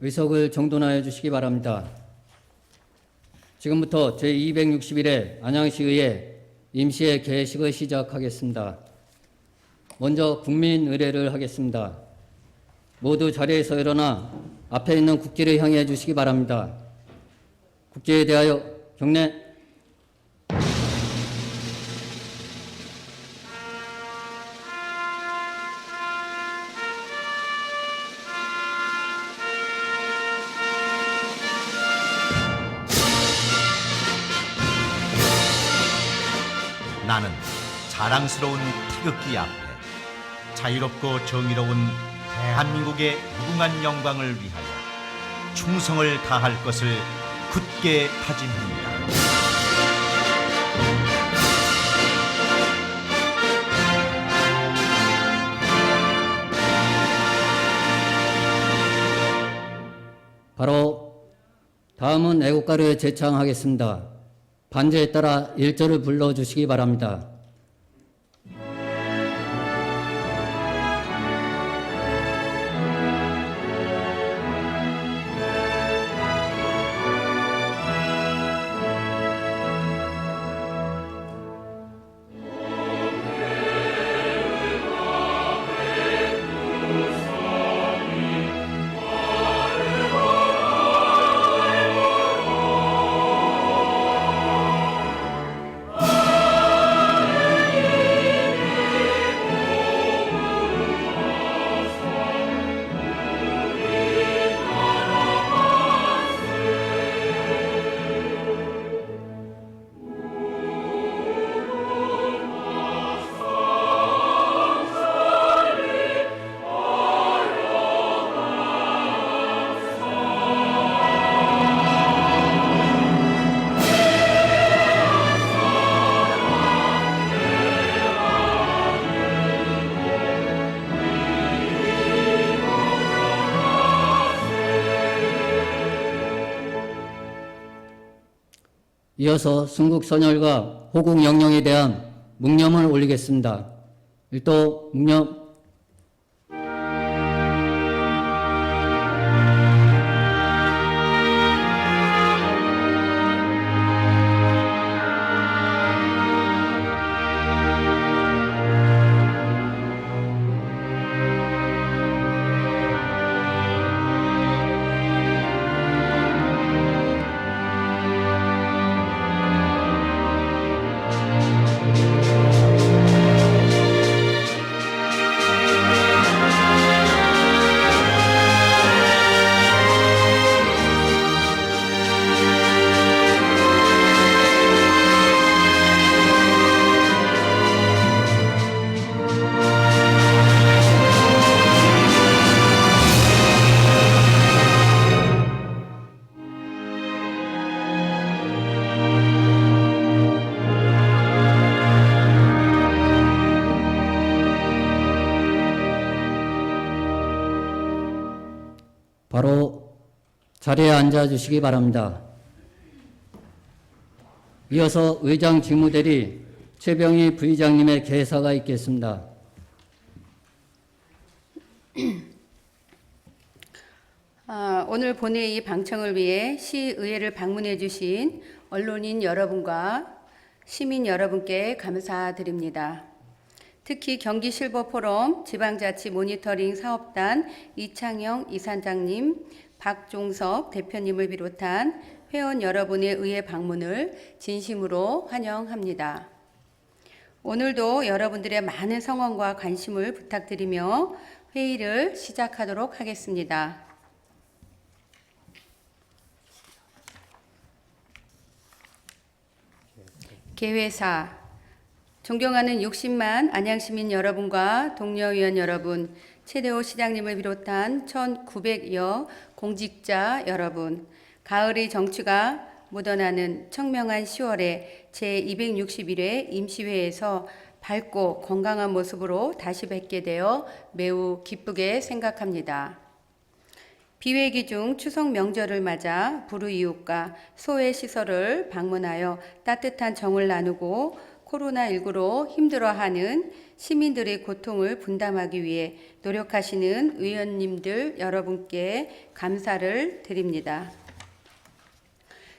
의석을 정돈하여 주시기 바랍니다. 지금부터 제261회 안양시의회 임시회 개식을 시작하겠습니다. 먼저 국민의례를 하겠습니다. 모두 자리에서 일어나 앞에 있는 국기를 향해 주시기 바랍니다. 국기에 대하여 경례. 나는 자랑스러운 태극기 앞에 자유롭고 정의로운 대한민국의 무궁한 영광을 위하여 충성을 다할 것을 굳게 다짐합니다. 바로 다음은 애국가를 제창하겠습니다. 반주에 따라 1절을 불러주시기 바랍니다. 이어서 순국선열과 호국영령에 대한 묵념을 올리겠습니다. 일도 묵념. 바로 자리에 앉아 주시기 바랍니다. 이어서 의장 직무대리 최병희 부의장님의 개사가 있겠습니다. 오늘 본회의 방청을 위해 시의회를 방문해 주신 언론인 여러분과 시민 여러분께 감사드립니다. 특히 경기실버포럼 지방자치 모니터링 사업단 이창영 이사장님, 박종섭 대표님을 비롯한 회원 여러분의 의회 방문을 진심으로 환영합니다. 오늘도 여러분들의 많은 성원과 관심을 부탁드리며 회의를 시작하도록 하겠습니다. 개회사, 존경하는 60만 안양시민 여러분과 동료위원 여러분, 최대호 시장님을 비롯한 1900여 공직자 여러분, 가을의 정취가 묻어나는 청명한 10월에 제261회 임시회에서 밝고 건강한 모습으로 다시 뵙게 되어 매우 기쁘게 생각합니다. 비회기 중 추석 명절을 맞아 불우이웃과 소외시설을 방문하여 따뜻한 정을 나누고 코로나19로 힘들어하는 시민들의 고통을 분담하기 위해 노력하시는 의원님들 여러분께 감사를 드립니다.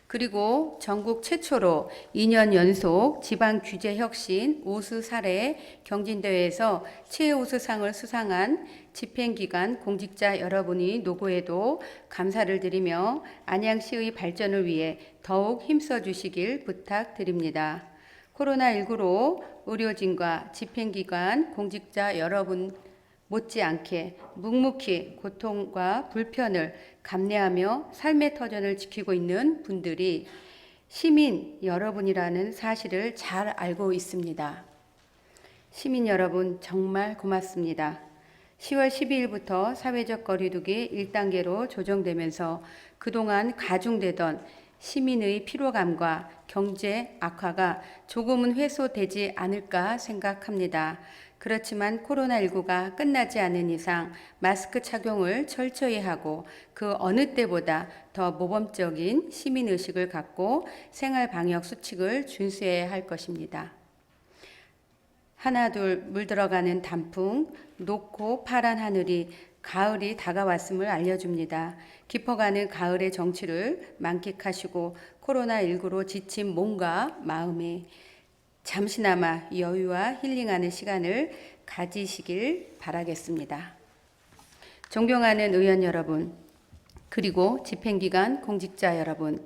그리고 전국 최초로 2년 연속 지방규제혁신 우수 사례 경진대회에서 최우수상을 수상한 집행기관 공직자 여러분이 노고에도 감사를 드리며 안양시의 발전을 위해 더욱 힘써 주시길 부탁드립니다. 코로나19로 의료진과 집행기관 공직자 여러분 못지않게 묵묵히 고통과 불편을 감내하며 삶의 터전을 지키고 있는 분들이 시민 여러분이라는 사실을 잘 알고 있습니다. 시민 여러분 정말 고맙습니다. 10월 12일부터 사회적 거리두기 1단계로 조정되면서 그동안 가중되던 시민의 피로감과 경제 악화가 조금은 해소되지 않을까 생각합니다. 그렇지만 코로나19가 끝나지 않은 이상 마스크 착용을 철저히 하고 그 어느 때보다 더 모범적인 시민의식을 갖고 생활 방역 수칙을 준수해야 할 것입니다. 하나둘 물들어가는 단풍, 높고 파란 하늘이 가을이 다가왔음을 알려줍니다. 깊어가는 가을의 정취를 만끽하시고 코로나19로 지친 몸과 마음에 잠시나마 여유와 힐링하는 시간을 가지시길 바라겠습니다. 존경하는 의원 여러분, 그리고 집행기관 공직자 여러분,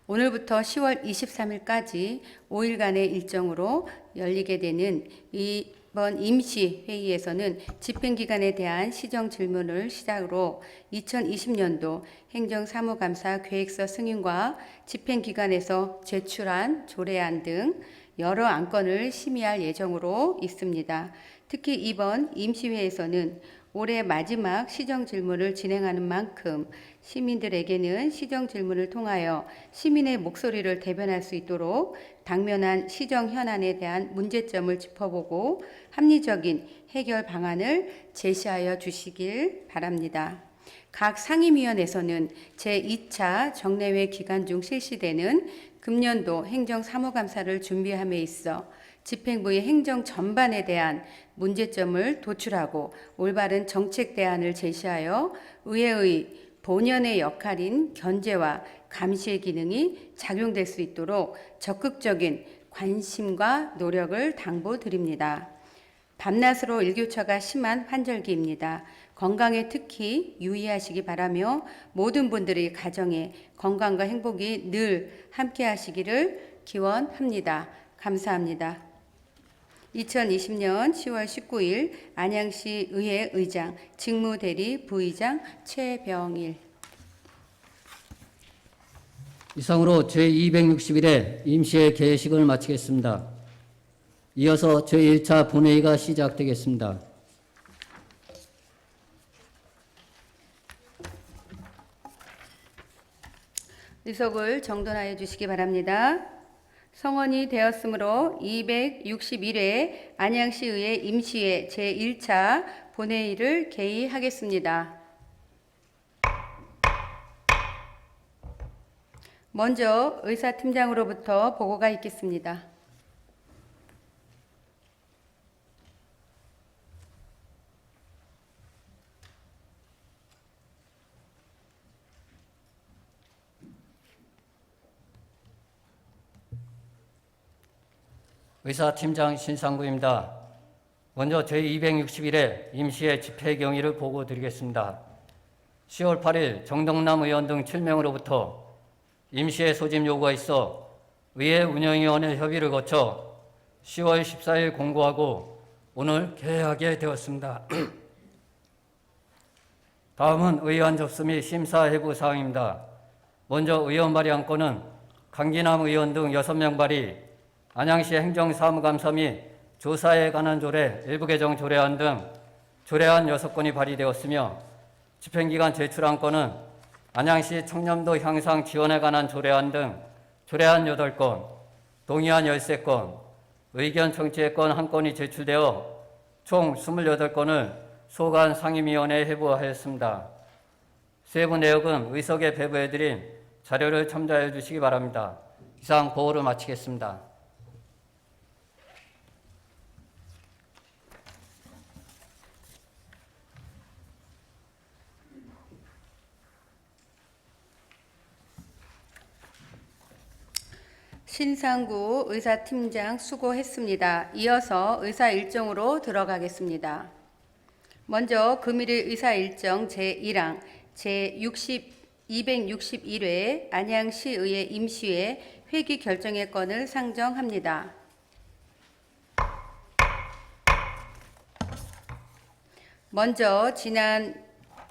오늘부터 10월 23일까지 5일간의 일정으로 열리게 되는 이번 임시회의에서는 집행기관에 대한 시정질문을 시작으로 2020년도 행정사무감사 계획서 승인과 집행기관에서 제출한 조례안 등 여러 안건을 심의할 예정으로 있습니다. 특히 이번 임시회에서는 올해 마지막 시정질문을 진행하는 만큼 시민들에게는 시정질문을 통하여 시민의 목소리를 대변할 수 있도록 당면한 시정 현안에 대한 문제점을 짚어보고 합리적인 해결 방안을 제시하여 주시길 바랍니다. 각 상임위원회에서는 제2차 정례회 기간 중 실시되는 금년도 행정사무감사를 준비함에 있어 집행부의 행정 전반에 대한 문제점을 도출하고 올바른 정책 대안을 제시하여 의회의 본연의 역할인 견제와 감시의 기능이 작용될 수 있도록 적극적인 관심과 노력을 당부드립니다. 밤낮으로 일교차가 심한 환절기입니다. 건강에 특히 유의하시기 바라며 모든 분들의 가정에 건강과 행복이 늘 함께 하시기를 기원합니다. 감사합니다. 2020년 10월 19일 안양시 의회 의장, 직무대리 부의장 최병일. 이상으로 제261회 임시회 개식을 마치겠습니다. 이어서 제1차 본회의가 시작되겠습니다. 의석을 정돈하여 주시기 바랍니다. 성원이 되었으므로 261회 안양시의회 임시회 제1차 본회의를 개의하겠습니다. 먼저 의사팀장으로부터 보고가 있겠습니다. 의사팀장 신상구입니다. 먼저 제261회 임시회 집회 경위를 보고 드리겠습니다. 10월 8일 정동남 의원 등 7명으로부터 임시회 소집 요구가 있어 의회 운영위원회 협의를 거쳐 10월 14일 공고하고 오늘 개회하게 되었습니다. 다음은 의원 접수 및 심사 해부 사항입니다. 먼저 의원 발의 안건은 강기남 의원 등 6명 발의, 안양시 행정사무감사 및 조사에 관한 조례, 일부 개정 조례안 등 조례안 6건이 발의되었으며 집행기관 제출 안건은 안양시 청렴도 향상 지원에 관한 조례안 등 조례안 8건, 동의안 13건, 의견 청취의 건 1건이 제출되어 총 28건을 소관 상임위원회에 회부하였습니다. 세부 내역은 의석에 배부해드린 자료를 첨부해 주시기 바랍니다. 이상 보고를 마치겠습니다. 신상구 의사팀장 수고했습니다. 이어서 의사 일정으로 들어가겠습니다. 먼저 금일의 의사 일정 제1항 제261회 안양시의회 임시회 회기 결정의 건을 상정합니다. 먼저 지난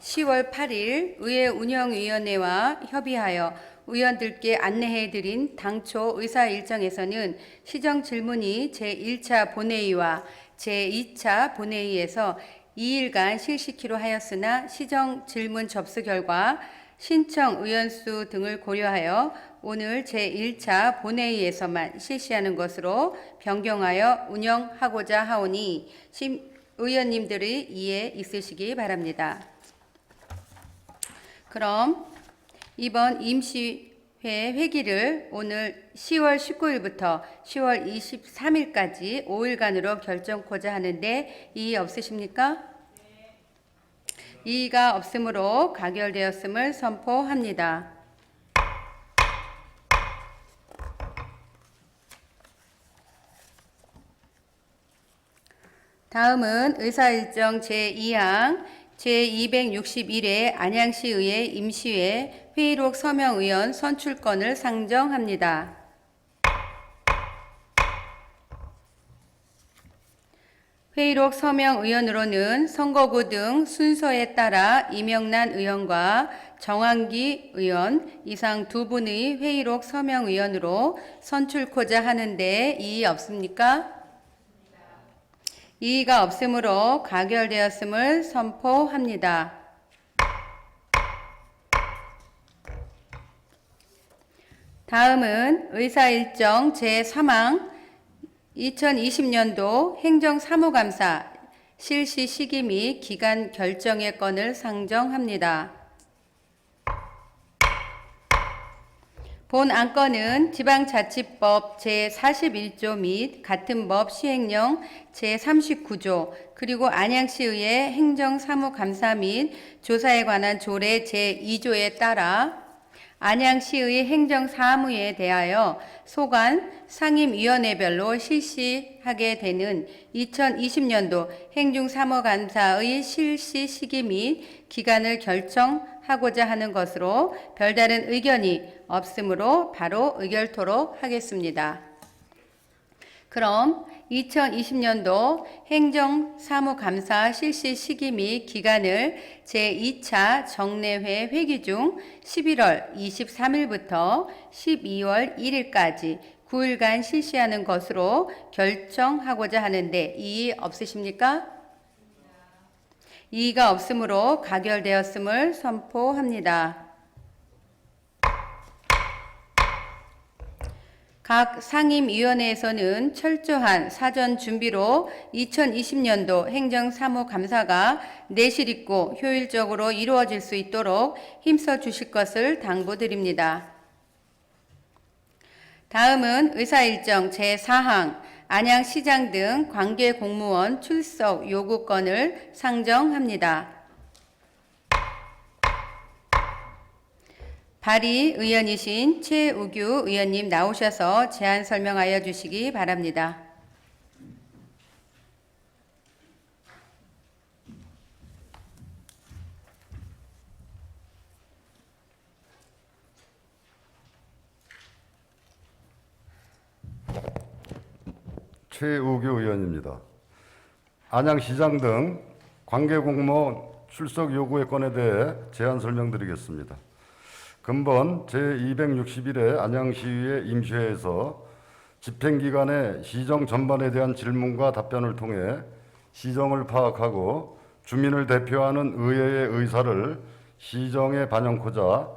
10월 8일 의회 운영위원회와 협의하여 의원들께 안내해드린 당초 의사 일정에서는 시정 질문이 제1차 본회의와 제2차 본회의에서 2일간 실시키로 하였으나 시정 질문 접수 결과 신청 의원 수 등을 고려하여 오늘 제1차 본회의에서만 실시하는 것으로 변경하여 운영하고자 하오니 의원님들의 이해 있으시기 바랍니다. 그럼 이번 임시회 회기를 오늘 10월 19일부터 10월 23일까지 5일간으로 결정코자 하는데 이의 없으십니까? 네. 이의가 없으므로 가결되었음을 선포합니다. 다음은 의사일정 제2항 제261회 안양시의회 임시회 회의록 서명의원 선출건을 상정합니다. 회의록 서명의원으로는 선거구 등 순서에 따라 이명란 의원과 정한기 의원 이상 두 분의 회의록 서명의원으로 선출코자 하는데 이의 없습니까? 이의가 없으므로 가결되었음을 선포합니다. 다음은 의사일정 제3항 2020년도 행정사무감사 실시 시기 및 기간 결정의 건을 상정합니다. 본 안건은 지방자치법 제41조 및 같은 법 시행령 제39조 그리고 안양시의회 행정사무감사 및 조사에 관한 조례 제2조에 따라 안양시의 행정사무에 대하여 소관 상임위원회별로 실시하게 되는 2020년도 행정사무감사의 실시 시기 및 기간을 결정하고자 하는 것으로 별다른 의견이 없으므로 바로 의결토록 하겠습니다. 그럼 2020년도 행정사무감사 실시 시기 및 기간을 제2차 정례회 회기 중 11월 23일부터 12월 1일까지 9일간 실시하는 것으로 결정하고자 하는데 이의 없으십니까? 이의가 없으므로 가결되었음을 선포합니다. 각 상임위원회에서는 철저한 사전 준비로 2020년도 행정사무감사가 내실 있고 효율적으로 이루어질 수 있도록 힘써 주실 것을 당부드립니다. 다음은 의사일정 제4항 안양시장 등 관계공무원 출석 요구건을 상정합니다. 발의의원이신 최우규 의원님 나오셔서 제안 설명하여 주시기 바랍니다. 최우규 의원입니다. 안양시장 등 관계공무원 출석 요구의 건에 대해 제안 설명드리겠습니다. 근본 제261회 안양시의회 임시회에서 집행기관의 시정 전반에 대한 질문과 답변을 통해 시정을 파악하고 주민을 대표하는 의회의 의사를 시정에 반영코자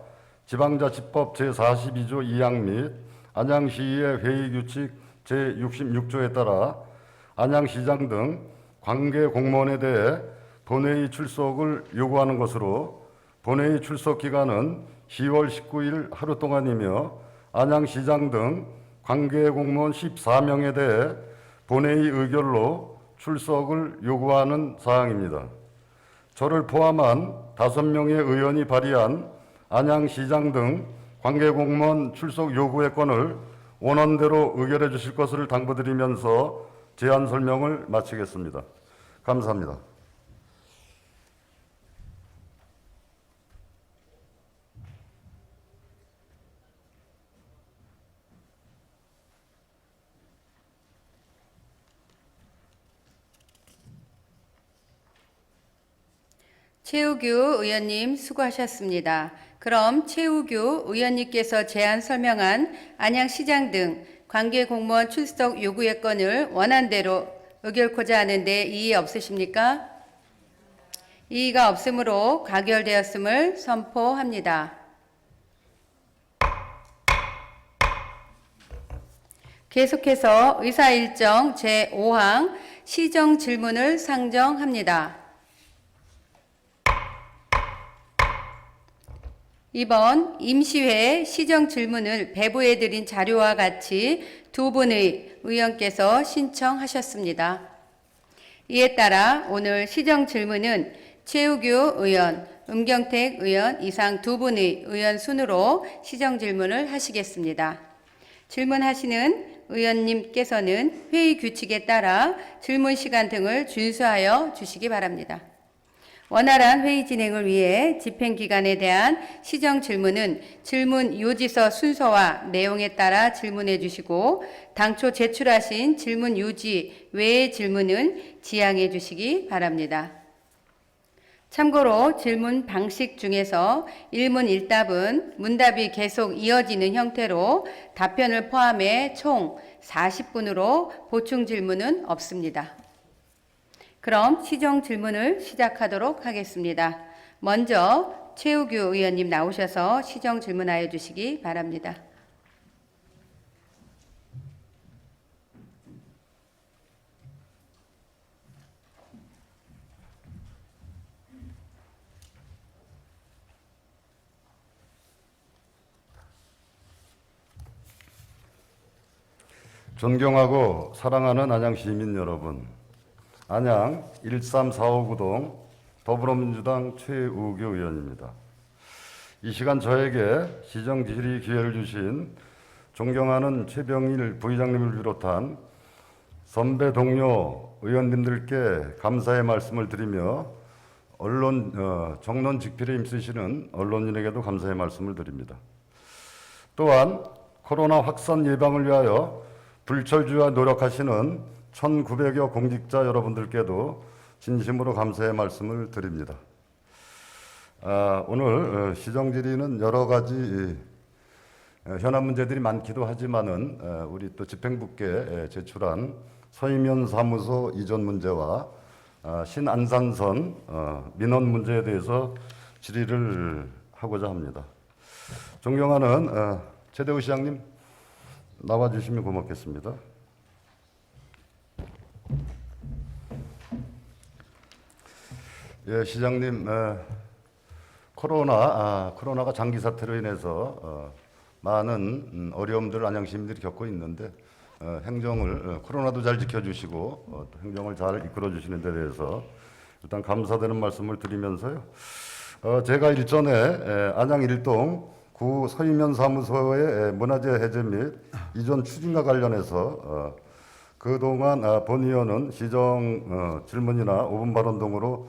지방자치법 제42조 2항 및 안양시의회 회의규칙 제66조에 따라 안양시장 등 관계공무원에 대해 본회의 출석을 요구하는 것으로 본회의 출석 기간은 10월 19일 하루 동안이며 안양시장 등 관계공무원 14명에 대해 본회의 의결로 출석을 요구하는 사항입니다. 저를 포함한 5명의 의원이 발의한 안양시장 등 관계공무원 출석 요구의 건을 원안대로 의결해 주실 것을 당부드리면서 제안 설명을 마치겠습니다. 감사합니다. 최우규 의원님 수고하셨습니다. 그럼 최우규 의원님께서 제안 설명한 안양시장 등 관계 공무원 출석 요구의 건을 원안대로 의결코자 하는데 이의 없으십니까? 이의가 없으므로 가결되었음을 선포합니다. 계속해서 의사일정 제5항 시정 질문을 상정합니다. 이번 임시회 시정 질문을 배부해드린 자료와 같이 두 분의 의원께서 신청하셨습니다. 이에 따라 오늘 시정 질문은 최우규 의원, 음경택 의원 이상 두 분의 의원 순으로 시정 질문을 하시겠습니다. 질문하시는 의원님께서는 회의 규칙에 따라 질문 시간 등을 준수하여 주시기 바랍니다. 원활한 회의 진행을 위해 집행기간에 대한 시정 질문은 질문 요지서 순서와 내용에 따라 질문해 주시고 당초 제출하신 질문 요지 외의 질문은 지양해 주시기 바랍니다. 참고로 질문 방식 중에서 일문 일답은 문답이 계속 이어지는 형태로 답변을 포함해 총 40분으로 보충 질문은 없습니다. 그럼 시정 질문을 시작하도록 하겠습니다. 먼저 최우규 의원님 나오셔서 시정 질문하여 주시기 바랍니다. 존경하고 사랑하는 안양 시민 여러분, 안양 13459동 더불어민주당 최우규 의원입니다. 이 시간 저에게 시정 질의 기회를 주신 존경하는 최병일 부의장님을 비롯한 선배 동료 의원님들께 감사의 말씀을 드리며 정론 직필에 힘쓰시는 언론인에게도 감사의 말씀을 드립니다. 또한 코로나 확산 예방을 위하여 불철주야 노력하시는 1900여 공직자 여러분들께도 진심으로 감사의 말씀을 드립니다. 오늘 시정 질의는 여러 가지 현안 문제들이 많기도 하지만은 우리 또 집행부께 제출한 서희면 사무소 이전 문제와 신안산선 민원 문제에 대해서 질의를 하고자 합니다. 존경하는 최대우 시장님 나와주시면 고맙겠습니다. 예, 시장님, 코로나가 장기 사태로 인해서 많은 어려움들을 안양 시민들이 겪고 있는데 행정을 코로나도 잘 지켜주시고 또 행정을 잘 이끌어주시는 데 대해서 일단 감사드리는 말씀을 드리면서요. 제가 일전에 안양 1동 구 서희면 사무소의 문화재 해제 및 이전 추진과 관련해서 그동안 본 의원은 시정 질문이나 5분 발언 등으로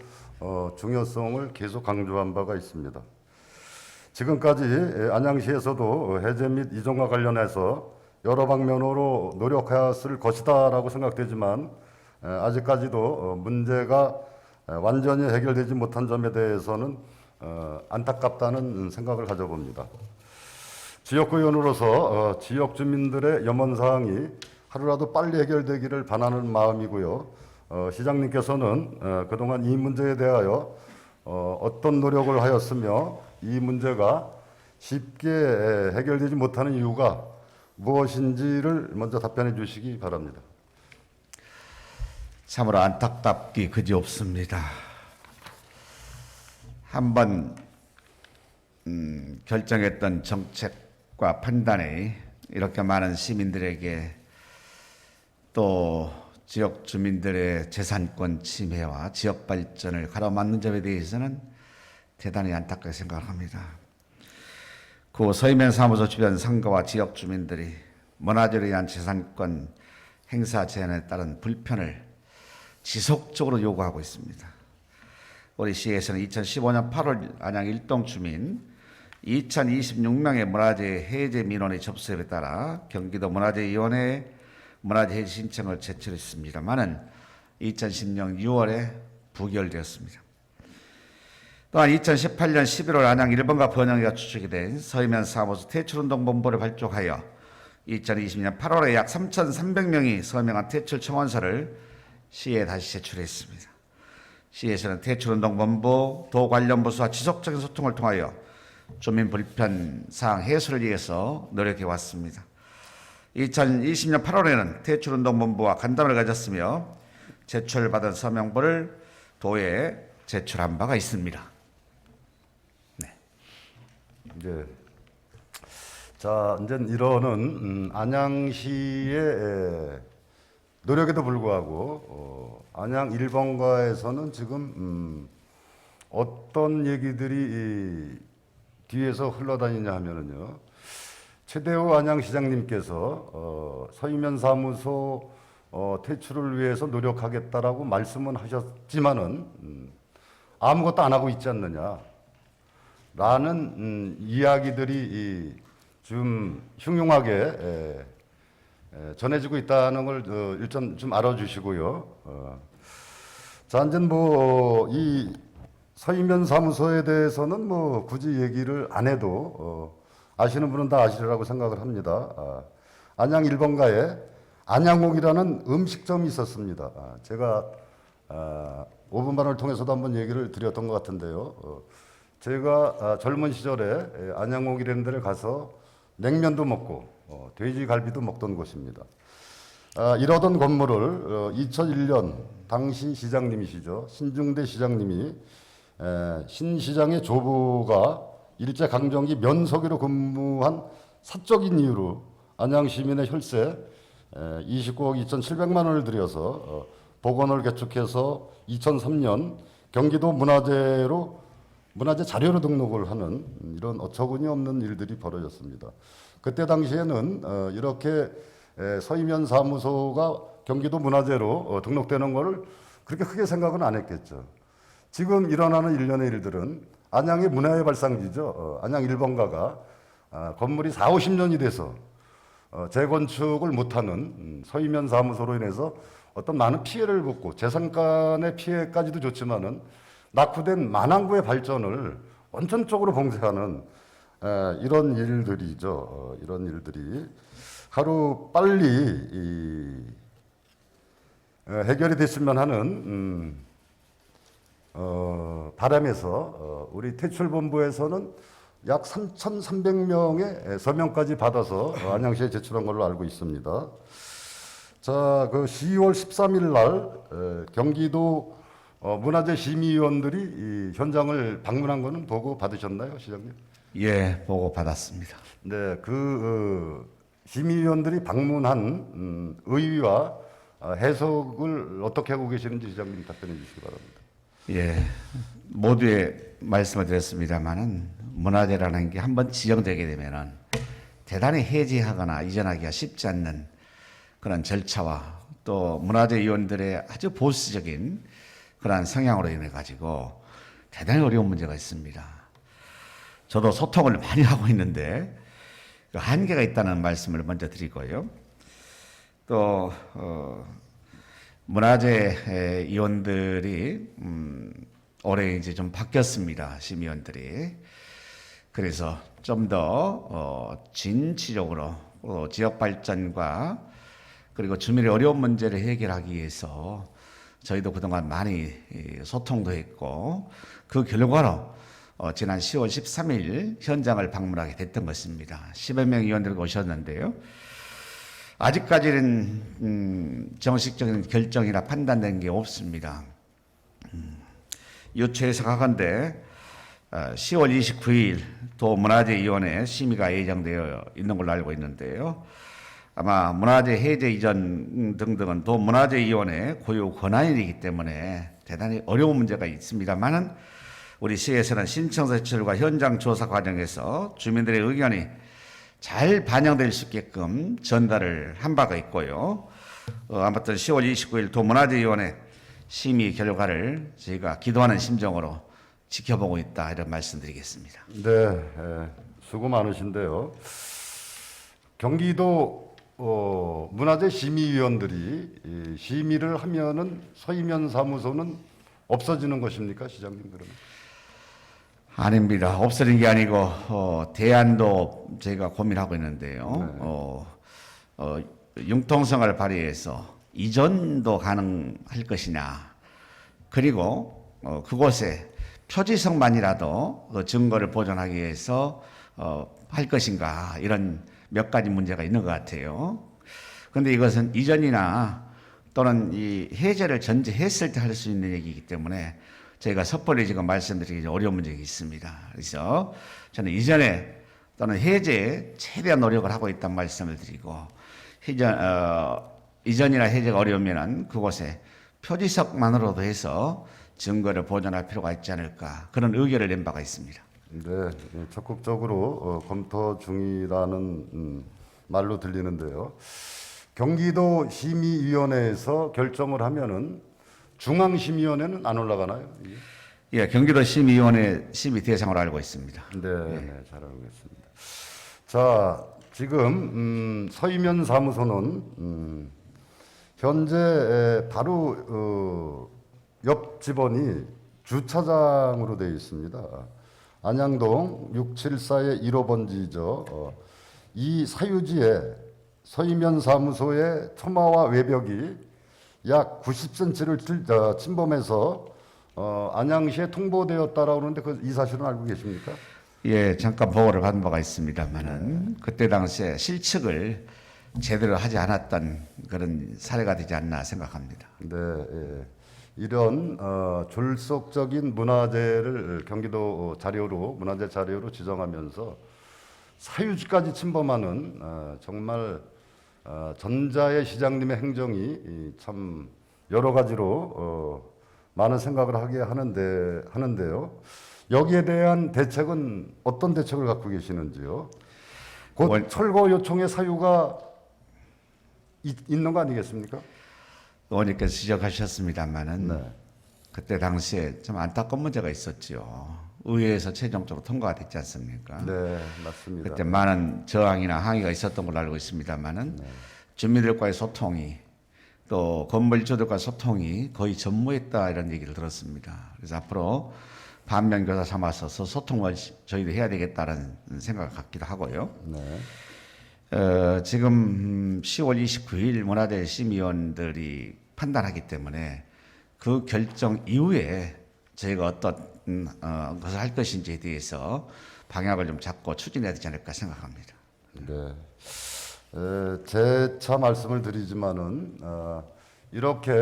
중요성을 계속 강조한 바가 있습니다. 지금까지 안양시에서도 해제 및 이전과 관련해서 여러 방면으로 노력했을 것이다라고 생각되지만 아직까지도 문제가 완전히 해결되지 못한 점에 대해서는 안타깝다는 생각을 가져봅니다. 지역구 의원으로서 지역 주민들의 염원사항이 하루라도 빨리 해결되기를 바라는 마음이고요. 시장님께서는 그동안 이 문제에 대하여 어떤 노력을 하였으며 이 문제가 쉽게 해결되지 못하는 이유가 무엇인지를 먼저 답변해 주시기 바랍니다. 참으로 안타깝기 그지없습니다. 한번 결정했던 정책과 판단이 이렇게 많은 시민들에게 또 지역 주민들의 재산권 침해와 지역 발전을 가로막는 점에 대해서는 대단히 안타깝게 생각합니다. 그 서희면 사무소 주변 상가와 지역 주민들이 문화재로 인한 재산권 행사 제한에 따른 불편을 지속적으로 요구하고 있습니다. 우리 시에서는 2015년 8월 안양 일동 주민 2026명의 문화재 해제 민원의 접수에 따라 경기도 문화재위원회에 문화재 해제 신청을 제출했습니다만은 2010년 6월에 부결되었습니다. 또한 2018년 11월 안양 1번가 번영회가 주축이 된 서희면 사무소 퇴출운동본부를 발족하여 2020년 8월에 약 3,300명이 서명한 퇴출 청원서를 시에 다시 제출했습니다. 시에서는 퇴출운동본부, 도 관련 부서와 지속적인 소통을 통하여 주민 불편 사항 해소를 위해서 노력해 왔습니다. 2020년 8월에는 퇴출운동본부와 간담회를 가졌으며 제출받은 서명부를 도에 제출한 바가 있습니다. 네. 자, 이제 이러는 안양시의 노력에도 불구하고 안양 1번가에서는 지금 어떤 얘기들이 뒤에서 흘러다니냐 하면은요. 최대호 안양시장님께서 서희면 사무소 퇴출을 위해서 노력하겠다라고 말씀은 하셨지만은 아무것도 안 하고 있지 않느냐. 라는 이야기들이 좀 흉흉하게 전해지고 있다는 걸 일단 좀 알아주시고요. 자, 이제 이 서희면 사무소에 대해서는 굳이 얘기를 안 해도 아시는 분은 다 아시리라고 생각을 합니다. 안양 1번가에 안양옥이라는 음식점이 있었습니다. 제가 5분만을 통해서도 한번 얘기를 드렸던 것 같은데요. 제가 젊은 시절에 안양옥이라는 데를 가서 냉면도 먹고 돼지갈비도 먹던 곳입니다. 이러던 건물을 2001년 당시 시장님이시죠. 신중대 시장님이 신 시장의 조부가 일제강점기 면석이로 근무한 사적인 이유로 안양 시민의 혈세 29억 2,700만 원을 들여서 복원을 개축해서 2003년 경기도 문화재 자료로 등록을 하는 이런 어처구니 없는 일들이 벌어졌습니다. 그때 당시에는 이렇게 서희면 사무소가 경기도 문화재로 등록되는 것을 그렇게 크게 생각은 안 했겠죠. 지금 일어나는 일련의 일들은 안양의 문화의 발상지죠. 안양 1번가가 건물이 4, 50년이 돼서 재건축을 못하는 서희면 사무소로 인해서 어떤 많은 피해를 받고 재산간의 피해까지도 좋지만은 낙후된 만안구의 발전을 원천적으로 봉쇄하는 이런 일들이죠. 이런 일들이 하루 빨리 해결이 됐으면 하는 바람에서 우리 퇴출본부에서는 약 3,300명의 서명까지 받아서 안양시에 제출한 걸로 알고 있습니다. 자, 그 10월 13일 날 경기도 문화재 심의위원들이 이 현장을 방문한 거는 보고 받으셨나요, 시장님? 예, 보고 받았습니다. 네, 심의위원들이 방문한 의의와 해석을 어떻게 하고 계시는지 시장님 답변해 주시기 바랍니다. 예, 모두의 말씀을 드렸습니다만은 문화재라는 게 한번 지정되게 되면은 대단히 해제하거나 이전하기가 쉽지 않는 그런 절차와 또 문화재위원들의 아주 보수적인 그러한 성향으로 인해 가지고 대단히 어려운 문제가 있습니다. 저도 소통을 많이 하고 있는데 그 한계가 있다는 말씀을 먼저 드리고요. 또 문화재 위원들이 올해 이제 좀 바뀌었습니다. 심의위원들이. 그래서 좀 더 진취적으로 지역 발전과 그리고 주민의 어려운 문제를 해결하기 위해서 저희도 그동안 많이 소통도 했고 그 결과로 지난 10월 13일 현장을 방문하게 됐던 것입니다. 10여 명 위원들이 오셨는데요. 아직까지는 정식적인 결정이나 판단된 게 없습니다. 유추해서 가건대 10월 29일 도문화재위원회 심의가 예정되어 있는 걸로 알고 있는데요. 아마 문화재 해제 이전 등등은 도문화재위원회 고유 권한이기 때문에 대단히 어려운 문제가 있습니다만은 우리 시에서는 신청서 제출과 현장 조사 과정에서 주민들의 의견이 잘 반영될 수 있게끔 전달을 한 바가 있고요. 아무튼 10월 29일 도문화재위원회 심의 결과를 저희가 기도하는 심정으로 지켜보고 있다 이런 말씀드리겠습니다. 네, 수고 많으신데요. 경기도 문화재 심의위원들이 이 심의를 하면은 서희면 사무소는 없어지는 것입니까, 시장님 그러면? 아닙니다. 없어진 게 아니고 대안도 저희가 고민하고 있는데요. 융통성을 발휘해서 이전도 가능할 것이냐, 그리고 그곳에 표지성만이라도 그 증거를 보존하기 위해서 할 것인가, 이런 몇 가지 문제가 있는 것 같아요. 그런데 이것은 이전이나 또는 이 해제를 전제했을 때 할 수 있는 얘기이기 때문에 저희가 섣불리 지금 말씀드리기 어려운 문제가 있습니다. 그래서 저는 이전에 또는 해제에 최대한 노력을 하고 있다는 말씀을 드리고, 이전이나 해제가 어려우면 그곳에 표지석만으로도 해서 증거를 보존할 필요가 있지 않을까, 그런 의견을 낸 바가 있습니다. 네, 적극적으로 검토 중이라는 말로 들리는데요. 경기도 심의위원회에서 결정을 하면은 중앙심의위원회는 안 올라가나요? 이게? 예, 경기도 심의위원회 심의 대상으로 알고 있습니다. 네, 네, 잘 알고 있습니다. 자, 지금 서희면 사무소는 현재 바로 옆 집원이 주차장으로 되어 있습니다. 안양동 674의 1호번지죠. 이 사유지에 서희면 사무소의 처마와 외벽이 약 90cm를 침범해서 안양시에 통보되었다라고 하는데 이 사실은 알고 계십니까? 예, 잠깐 보고를 받은 바가 있습니다만은 그때 당시에 실측을 제대로 하지 않았던 그런 사례가 되지 않나 생각합니다. 네, 예. 이런 졸속적인 문화재를 경기도 자료로 문화재 자료로 지정하면서 사유지까지 침범하는 정말 전자의 시장님의 행정이 참 여러 가지로 많은 생각을 하게 하는데요. 여기에 대한 대책은 어떤 대책을 갖고 계시는지요? 곧 철거 요청의 사유가 있는 거 아니겠습니까? 의원님께서 지적하셨습니다만은 네. 그때 당시에 좀 안타까운 문제가 있었죠. 의회에서 최종적으로 통과가 됐지 않습니까? 네, 맞습니다. 그때 많은 저항이나 항의가 있었던 걸로 알고 있습니다만은 주민들과의 소통이, 또 건물주들과의 소통이 거의 전무했다, 이런 얘기를 들었습니다. 그래서 앞으로 반면교사 삼아서 소통을 저희도 해야 되겠다는 생각을 갖기도 하고요. 네. 지금 10월 29일 문화재 심의위원들이 판단하기 때문에 그 결정 이후에 저희가 어떤 것을 할 것인지에 대해서 방향을 좀 잡고 추진해야 되지 않을까 생각합니다. 네. 재차 말씀을 드리지만은 이렇게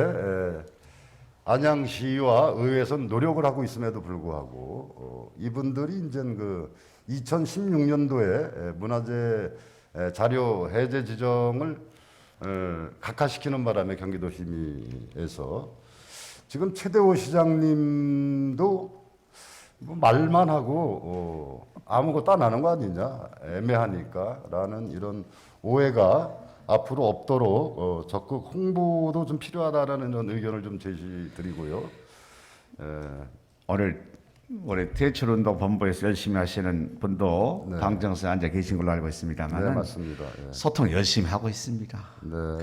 안양시와 의회에서는 노력을 하고 있음에도 불구하고 이분들이 이제 그 2016년도에 문화재 자료 해제 지정을 각하시키는 바람에 경기도 심의에서 지금 최대호 시장님도 뭐 말만 하고 아무것도 안 하는 거 아니냐, 애매하니까라는 이런 오해가 앞으로 없도록 적극 홍보도 좀 필요하다라는 이런 의견을 좀 제시드리고요. 올해 대출운동 본부에서 열심히 하시는 분도 네. 방정서에 앉아 계신 걸로 알고 있습니다만, 네, 맞습니다. 예. 소통 열심히 하고 있습니다. 네,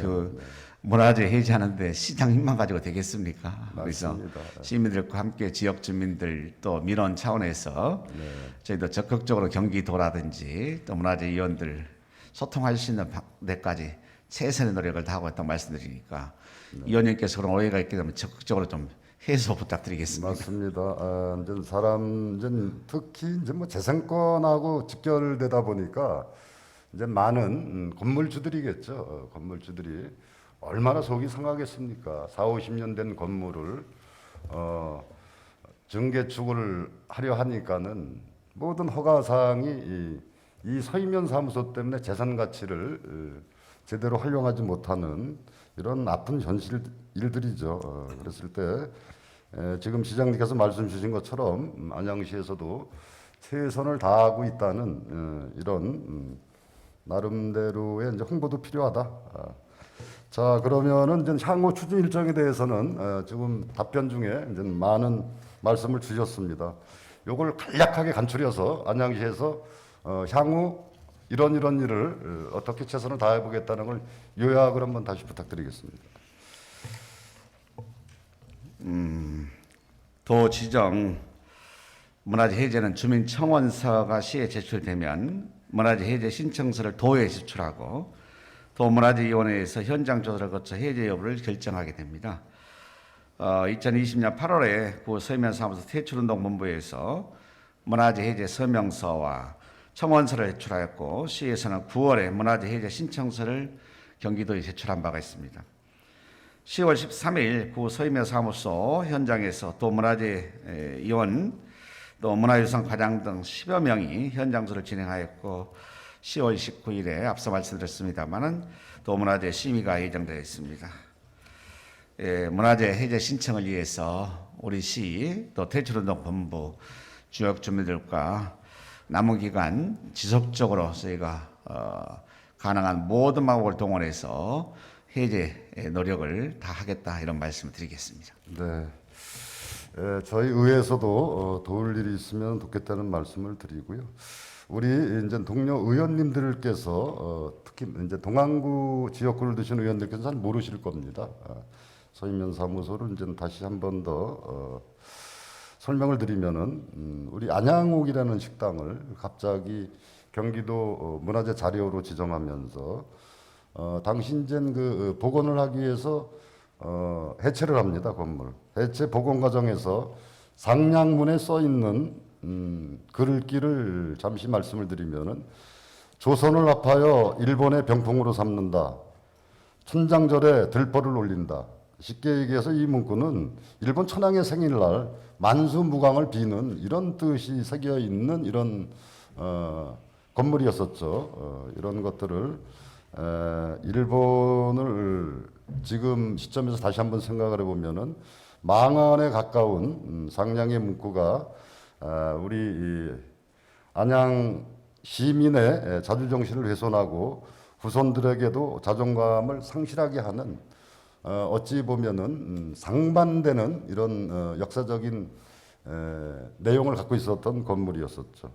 문화재 해제하는데 시장 힘만 가지고 되겠습니까? 그래서 맞습니다. 시민들과 함께 지역 주민들 또 민원 차원에서 네. 저희도 적극적으로 경기도라든지 또 문화재 위원들 소통할 수 있는 데까지 최선의 노력을 다하고 있다고 말씀드리니까 위원님께서 그런 오해가 있게 되면 적극적으로 좀 해소 부탁드리겠습니다. 맞습니다. 이제 이제 특히 이제 뭐 재생권하고 직결되다 보니까 이제 많은 건물주들이겠죠. 건물주들이 얼마나 속이 상하겠습니까? 4, 50년 된 건물을 증개축을 하려 하니까는 모든 허가 사항이 이 서희면 사무소 때문에 재산 가치를 제대로 활용하지 못하는 이런 아픈 현실 일들이죠. 그랬을 때 지금 시장님께서 말씀 주신 것처럼 안양시에서도 최선을 다하고 있다는 이런 나름대로의 이제 홍보도 필요하다. 자, 그러면은 이제 향후 추진 일정에 대해서는 지금 답변 중에 이제 많은 말씀을 주셨습니다. 요걸 간략하게 간추려서 안양시에서 향후 이런 일을 어떻게 최선을 다해 보겠다는 걸 요약을 한번 다시 부탁드리겠습니다. 도 지정 문화재 해제는 주민 청원서가 시에 제출되면 문화재 해제 신청서를 도에 제출하고 도문화재위원회에서 현장 조사를 거쳐 해제 여부를 결정하게 됩니다. 2020년 8월에 구 서면사무소 퇴출운동본부에서 문화재 해제 서명서와 청원서를 제출하였고 시에서는 9월에 문화재 해제 신청서를 경기도에 제출한 바가 있습니다. 10월 13일 구 서면사무소 현장에서 도문화재위원 또 문화유산 과장 등 10여 명이 현장조사를 진행하였고 10월 29일에 앞서 말씀드렸습니다마는 도문화재 심의가 예정되어 있습니다. 문화재 해제 신청을 위해서 우리 시 또 퇴출운동본부 지역 주민들과 남은 기간 지속적으로 저희가 가능한 모든 방법을 동원해서 해제 노력을 다 하겠다 이런 말씀을 드리겠습니다. 네. 저희 의회에서도 도울 일이 있으면 돕겠다는 말씀을 드리고요. 우리 이제 동료 의원님들께서 특히 이제 동안구 지역구를 드신 의원들께서 잘 모르실 겁니다. 서인면 사무소를 이제 다시 한 번 더 설명을 드리면은 우리 안양옥이라는 식당을 갑자기 경기도 문화재 자료로 지정하면서 당시 이제 그 복원을 하기 위해서 해체를 합니다. 건물 해체 복원 과정에서 상량문에 써 있는 글귀를 잠시 말씀을 드리면은 조선을 합하여 일본의 병풍으로 삼는다. 천장절에 들벌을 올린다. 쉽게 얘기해서 이 문구는 일본 천황의 생일날 만수무강을 비는 이런 뜻이 새겨 있는 이런 건물이었었죠. 이런 것들을 일본을 지금 시점에서 다시 한번 생각을 해보면은 망한에 가까운 상량의 문구가 우리 이 안양 시민의 자주정신을 훼손하고 후손들에게도 자존감을 상실하게 하는 어찌 보면은 상반되는 이런 역사적인 내용을 갖고 있었던 건물이었었죠.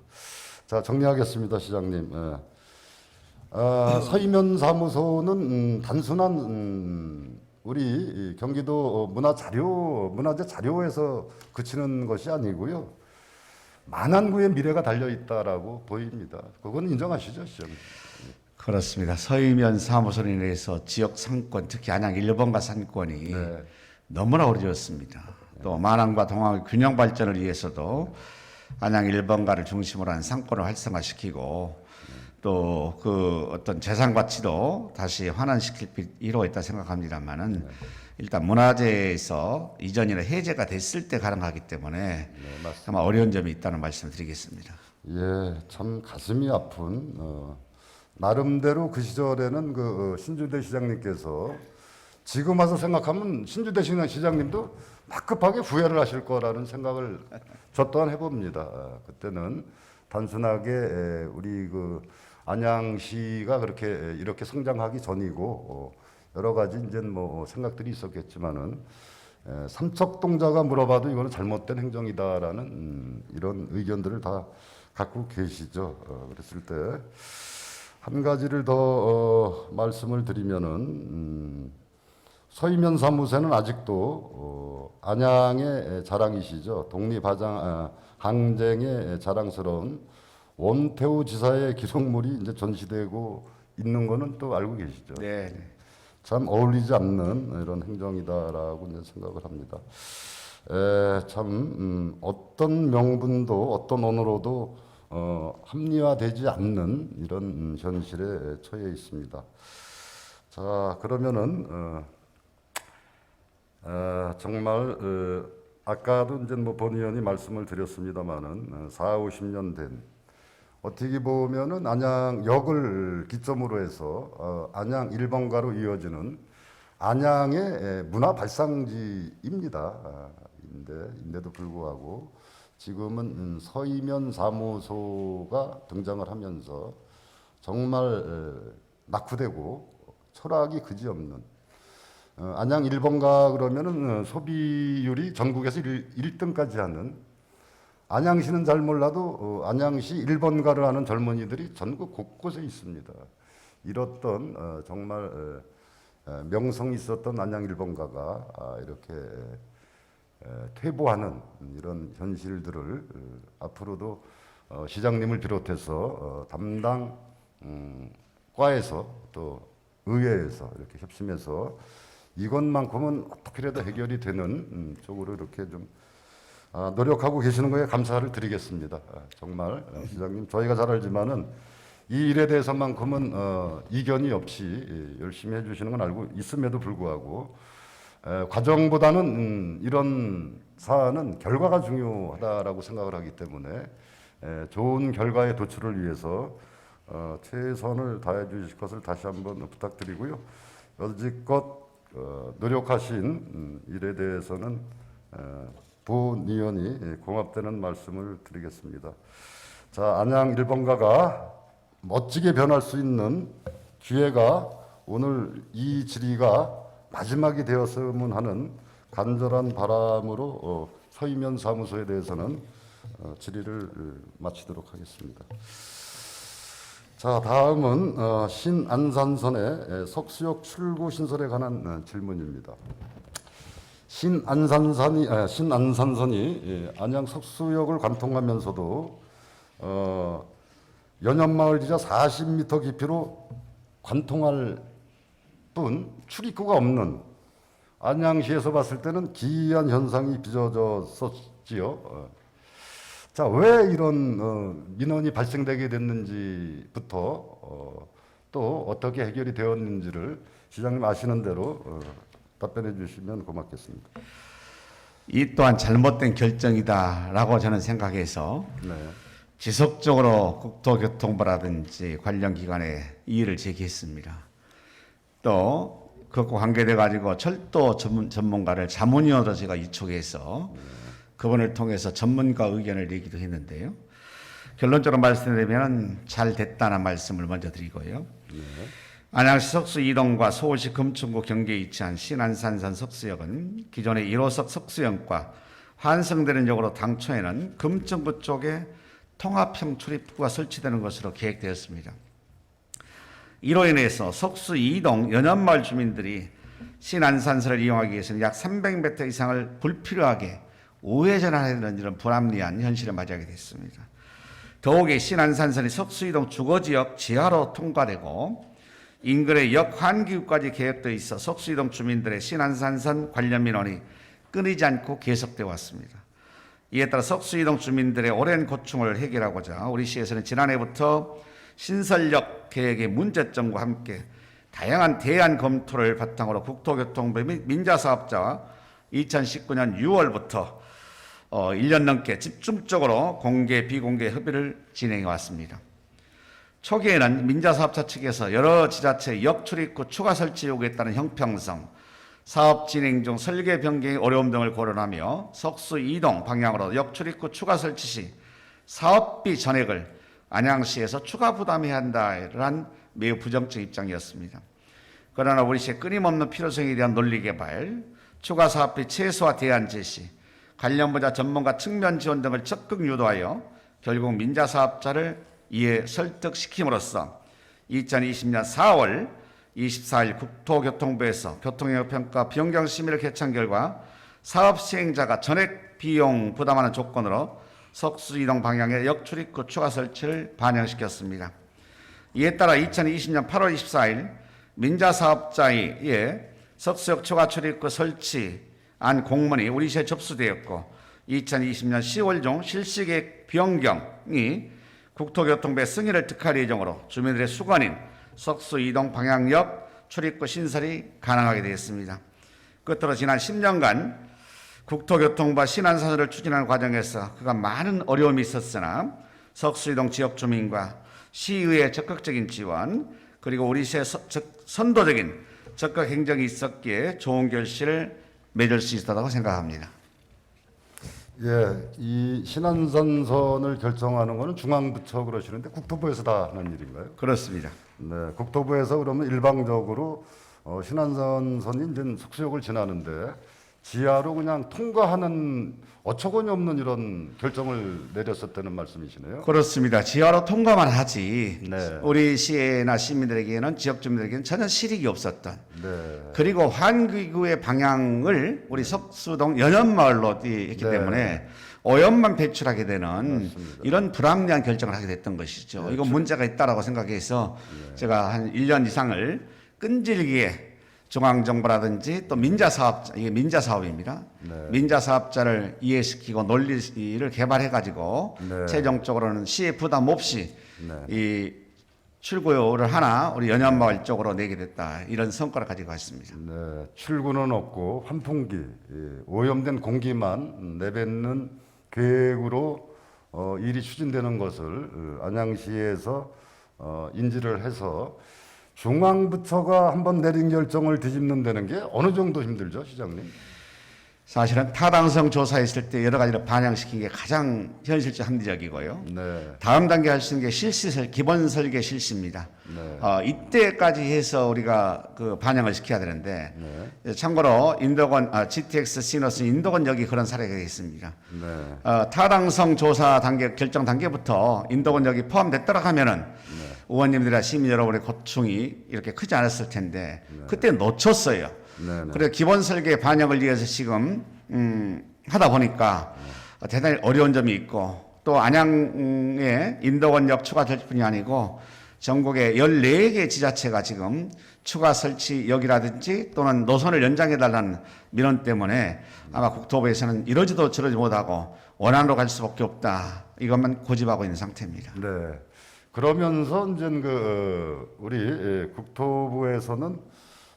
자, 정리하겠습니다, 시장님. 서이면 사무소는 단순한 우리 경기도 문화재 자료에서 그치는 것이 아니고요. 만안구의 미래가 달려 있다라고 보입니다. 그건 인정하시죠, 시장님? 그렇습니다. 서이면 사무소로 인해서 지역 상권, 특히 안양 1번가 상권이 너무나 어려웠습니다. 또 만안과 동안의 균형 발전을 위해서도 안양 1번가를 중심으로 한 상권을 활성화시키고 또 그 어떤 재산 가치도 다시 환원시킬 필요가 있다 생각합니다만은 일단 문화재에서 이전이나 해제가 됐을 때 가능하기 때문에 아마 어려운 점이 있다는 말씀을 드리겠습니다. 예, 참 가슴이 아픈 나름대로 그 시절에는 그 신주대 시장님께서 지금 와서 생각하면 신주대 시장님도 막 급하게 후회를 하실 거라는 생각을 저 또한 해봅니다. 그때는 단순하게 우리 그 안양시가 그렇게 이렇게 성장하기 전이고 여러 가지 이제 뭐 생각들이 있었겠지만은 삼척동자가 물어봐도 이거는 잘못된 행정이다라는 이런 의견들을 다 갖고 계시죠. 그랬을 때 한 가지를 더 말씀을 드리면은 서이면 사무소는 아직도 안양의 자랑이시죠. 항쟁의 자랑스러운 원태우 지사의 기록물이 이제 전시되고 있는 거는 또 알고 계시죠. 네. 참 어울리지 않는 이런 행정이다라고 이제 생각을 합니다. 참 어떤 명분도 어떤 언어로도 합리화되지 않는 이런 현실에 처해 있습니다. 자, 그러면은 정말 아까도 이제 뭐 본 의원이 말씀을 드렸습니다만은 40-50년 된 어떻게 보면은 안양역을 기점으로 해서 안양 1번가로 이어지는 안양의 문화 발상지입니다. 인데도 불구하고 지금은 서이면 사무소가 등장을 하면서 정말 낙후되고 철학이 그지없는 안양 1번가 그러면은 소비율이 전국에서 1등까지 하는, 안양시는 잘 몰라도 안양시 1번가를 하는 젊은이들이 전국 곳곳에 있습니다. 이렇던 정말 명성이 있었던 안양 1번가가 이렇게 퇴보하는 이런 현실들을 앞으로도 시장님을 비롯해서 담당 과에서 또 의회에서 이렇게 협심해서 이것만큼은 어떻게라도 해결이 되는 쪽으로 이렇게 좀 노력하고 계시는 거에 감사를 드리겠습니다. 정말 시장님, 저희가 잘 알지만은 이 일에 대해서만큼은 이견이 없이 열심히 해주시는 건 알고 있음에도 불구하고 과정보다는 이런 사안은 결과가 중요하다라고 생각을 하기 때문에 좋은 결과의 도출을 위해서 최선을 다해 주실 것을 다시 한번 부탁드리고요. 여지껏 노력하신 일에 대해서는 부의원이 공합되는 말씀을 드리겠습니다. 자, 안양 1번가가 멋지게 변할 수 있는 기회가 오늘 이 질의가 마지막이 되었으면 하는 간절한 바람으로 서희면 사무소에 대해서는 질의를 마치도록 하겠습니다. 자, 다음은 신안산선의 석수역 출구 신설에 관한 질문입니다. 신안산선이 안양 석수역을 관통하면서도 연협마을지자 40m 깊이로 관통할 뿐 출입구가 없는, 안양시에서 봤을 때는 기이한 현상이 빚어졌었지요. 자, 왜 이런 민원이 발생되게 됐는지부터 또 어떻게 해결이 되었는지를 시장님 아시는 대로 답변해 주시면 고맙겠습니다. 이 또한 잘못된 결정이다라고 저는 생각해서 네. 지속적으로 국토교통부라든지 관련 기관에 이의를 제기했습니다. 또 그것과 관계돼 가지고 철도 전문가를 자문위원으로 제가 이촉해서 그분을 통해서 전문가 의견을 내기도 했는데요. 결론적으로 말씀드리면 잘 됐다는 말씀을 먼저 드리고요. 안양시 석수 이동과 서울시 금천구 경계에 위치한 신안산선 석수역은 기존의 1호석 석수역과 환승되는 역으로 당초에는 금천구 쪽에 통합형 출입구가 설치되는 것으로 계획되었습니다. 이로 인해서 석수 이동 연협마을 주민들이 신안산선을 이용하기 위해서는 약 300m 이상을 불필요하게 우회전해야 되는 이런 불합리한 현실을 맞이하게 됐습니다. 더욱이 신안산선이 석수이동 주거지역 지하로 통과되고 인근의 역 환기구까지 계획되어 있어 석수이동 주민들의 신안산선 관련 민원이 끊이지 않고 계속되어 왔습니다. 이에 따라 석수이동 주민들의 오랜 고충을 해결하고자 우리 시에서는 지난해부터 신설역 계획의 문제점과 함께 다양한 대안 검토를 바탕으로 국토교통부 및 민자사업자와 2019년 6월부터 1년 넘게 집중적으로 공개, 비공개 협의를 진행해 왔습니다. 초기에는 민자사업자 측에서 여러 지자체 역 출입구 추가 설치 요구에 따른 형평성, 사업 진행 중 설계 변경의 어려움 등을 고려하며 석수 이동 방향으로 역 출입구 추가 설치 시 사업비 전액을 안양시에서 추가 부담해야 한다는 매우 부정적 입장이었습니다. 그러나 우리 시의 끊임없는 필요성에 대한 논리 개발, 추가 사업비 최소화 대안 제시, 관련 분야 전문가 측면 지원 등을 적극 유도하여 결국 민자사업자를 이에 설득시킴으로써 2020년 4월 24일 국토교통부에서 교통영역평가 변경심의를 개최한 결과 사업 시행자가 전액 비용 부담하는 조건으로 석수 이동 방향의 역출입구 추가 설치를 반영시켰습니다. 이에 따라 2020년 8월 24일 민자사업자의 석수역 추가 출입구 설치안 공문이 우리 시에 접수되었고 2020년 10월 중 실시계획 변경이 국토교통부의 승인을 득할 예정으로 주민들의 수건인 석수 이동 방향역 출입구 신설이 가능하게 되었습니다. 끝으로 지난 10년간 국토교통부와 신안산선을 추진하는 과정에서 그간 많은 어려움이 있었으나 석수 이동 지역 주민과 시의회의 적극적인 지원 그리고 우리 시의 선도적인 적극 행정이 있었기에 좋은 결실을 맺을 수 있었다고 생각합니다. 예, 이 신안선선을 결정하는 거는 중앙부처 그러시는데 국토부에서 다 하는 일인가요? 그렇습니다. 네, 국토부에서 그러면 일방적으로 신안선선이 이제 속수역을 지나는데 지하로 그냥 통과하는 어처구니 없는 이런 결정을 내렸었다는 말씀이시네요. 그렇습니다. 지하로 통과만 하지 네. 우리 시나 시민들에게는 지역 주민들에게는 전혀 실익이 없었던 네, 그리고 환기구의 방향을 우리 석수동 연연마을로 했기 네. 때문에 오염만 배출하게 되는 맞습니다. 이런 불합리한 결정을 하게 됐던 것이죠. 이건 문제가 있다라고 생각해서 제가 한 1년 이상을 끈질기게 중앙정부라든지 또 민자사업, 이게 민자사업입니다. 네. 민자사업자를 이해시키고 논리를 개발해가지고 네. 최종적으로는 시의 부담 없이 네. 이 출구를 하나 우리 연안마을 쪽으로 내게 됐다. 이런 성과를 가지고 왔습니다. 네, 출구는 없고 환풍기, 오염된 공기만 내뱉는 계획으로 일이 추진되는 것을 안양시에서 인지를 해서 중앙부처가 한번 내린 결정을 뒤집는다는 게 어느 정도 힘들죠, 시장님? 사실은 타당성 조사했을 때 여러 가지를 반영시킨 게 가장 현실적 합리적이고요. 네, 다음 단계 할 수 있는 게 기본 설계 실시입니다. 네. 이때까지 해서 우리가 그 반영을 시켜야 되는데 참고로 인도권 GTX 시너스 인도권역이 그런 사례가 있습니다. 네, 타당성 조사 단계 결정 단계부터 인도권역이 포함됐더라 하면은 의원님들이나 시민 여러분의 고충이 이렇게 크지 않았을 텐데 그때 놓쳤어요. 네, 네. 그래서 기본 설계 반영을 위해서 지금 하다 보니까 대단히 어려운 점이 있고 또 안양의 인도권역 추가 설치뿐이 아니고 전국에 14개 지자체가 지금 추가 설치역이라든지 또는 노선을 연장해달라는 민원 때문에 아마 국토부에서는 이러지도 저러지 못하고 원안으로 갈 수밖에 없다. 이것만 고집하고 있는 상태입니다. 네. 그러면서 이제 우리 국토부에서는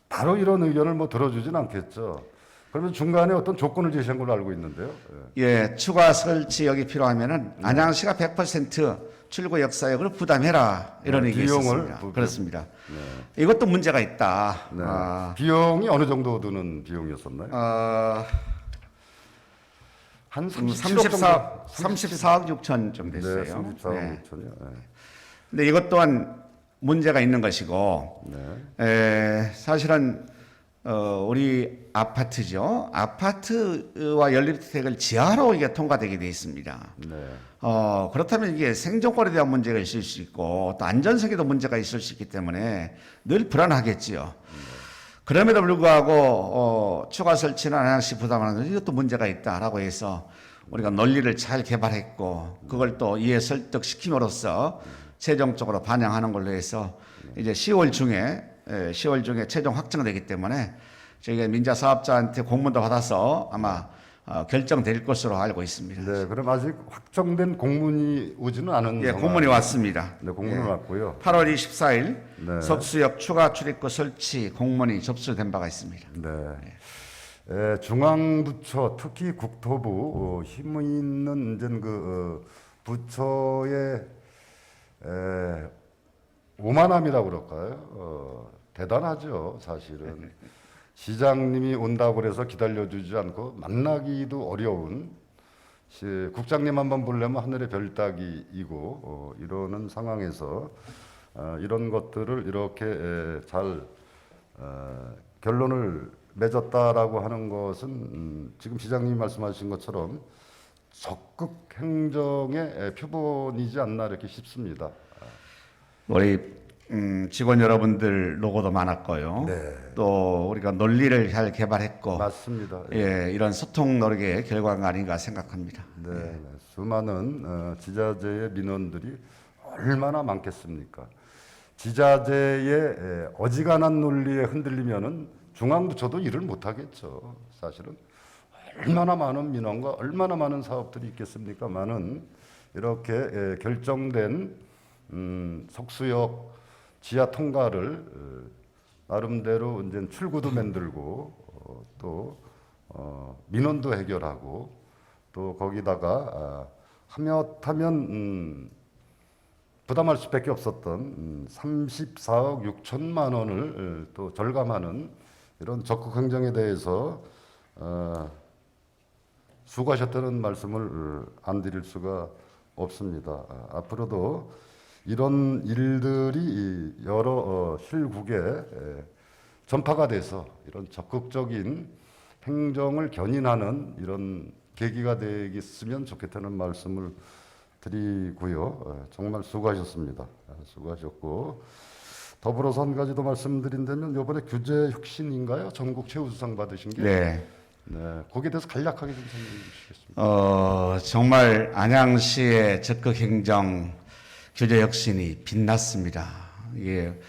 바로 이런 의견을 뭐 들어주진 않겠죠. 그러면 중간에 어떤 조건을 제시한 걸로 알고 있는데요. 예, 추가 설치역이 필요하면은 안양시가 100% 출구 역사역을 부담해라 이런 네, 얘기 비용을 있었습니다. 부- 그렇습니다. 이것도 문제가 있다. 네. 비용이 어느 정도 드는 비용이었었나요? 한 37억 정도. 34억 6천 좀 됐어요. 네, 34억 네. 6천이요. 네. 근데 이것 또한 문제가 있는 것이고, 사실은 우리 아파트죠. 아파트와 연립주택을 지하로 이게 통과되게 돼 있습니다. 네. 그렇다면 이게 생존권에 대한 문제가 있을 수 있고 또 안전성에도 문제가 있을 수 있기 때문에 늘 불안하겠지요. 그럼에도 불구하고 추가 설치는 안양시 부담하는 이것도 문제가 있다라고 해서 우리가 논리를 잘 개발했고 그걸 또 이해 설득시킴으로써 최종적으로 반영하는 걸로 해서 이제 10월 중에 최종 확정되기 때문에 저희가 민자 사업자한테 공문도 받아서 아마 결정될 것으로 알고 있습니다. 네, 그럼 아직 확정된 공문이 오지는 않은 예, 상황. 공문이 왔습니다. 네, 공문은 왔고요. 8월 24일 네. 석수역 추가 출입구 설치 공문이 접수된 바가 있습니다. 네. 중앙부처 특히 국토부 힘 있는 이제 부처의 오만함이라고 그럴까요? 대단하죠, 사실은. 시장님이 온다고 그래서 기다려주지 않고 만나기도 어려운 국장님 한번 보려면 하늘의 별 따기이고 이러는 상황에서 이런 것들을 이렇게 잘 결론을 맺었다라고 하는 것은 지금 시장님이 말씀하신 것처럼 적극 행정의 표본이지 않나 이렇게 싶습니다. 우리 직원 여러분들 노고도 많았고요. 네. 또 우리가 논리를 잘 개발했고 맞습니다. 예, 이런 소통 노력의 결과가 아닌가 생각합니다. 네, 네. 수많은 지자체의 민원들이 얼마나 많겠습니까? 지자체의 어지간한 논리에 흔들리면은 중앙부처도 일을 못하겠죠. 사실은 얼마나 많은 민원과 얼마나 많은 사업들이 있겠습니까만은 이렇게 결정된 석수역 지하 통과를 나름대로 이제 출구도 만들고 또 민원도 해결하고 또 거기다가 하며하면 부담할 수밖에 없었던 34억 6천만 원을 또 절감하는 이런 적극 행정에 대해서 수고하셨다는 말씀을 안 드릴 수가 없습니다. 앞으로도 이런 일들이 여러 실국에 전파가 돼서 이런 적극적인 행정을 견인하는 이런 계기가 되겠으면 좋겠다는 말씀을 드리고요. 정말 수고하셨습니다. 수고하셨고, 더불어서 한 가지 더 말씀드린다면 이번에 규제 혁신인가요? 전국 최우수상 받으신 게? 네. 네, 거기에 대해서 간략하게 좀 설명해 주시겠습니까? 정말 안양시의 적극 행정 규제 혁신이 빛났습니다. 이게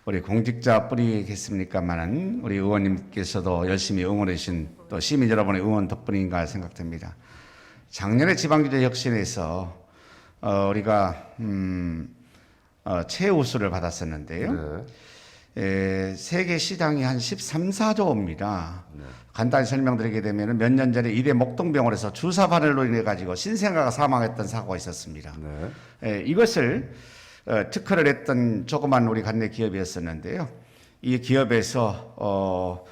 우리 공직자 뿌리겠습니까만은 우리 의원님께서도 열심히 응원해 주신 또 시민 여러분의 응원 덕분인가 생각됩니다. 작년에 지방규제 혁신에서 우리가 최우수를 받았었는데요. 네. 세계 시장이 한 13, 14조입니다. 간단히 설명드리게 되면 몇 년 전에 일회 목동병원에서 주사바늘로 인해 가지고 신생아가 사망했던 사고가 있었습니다. 네. 이것을 특허를 했던 조그만 우리 관내 기업이었었는데요. 이 기업에서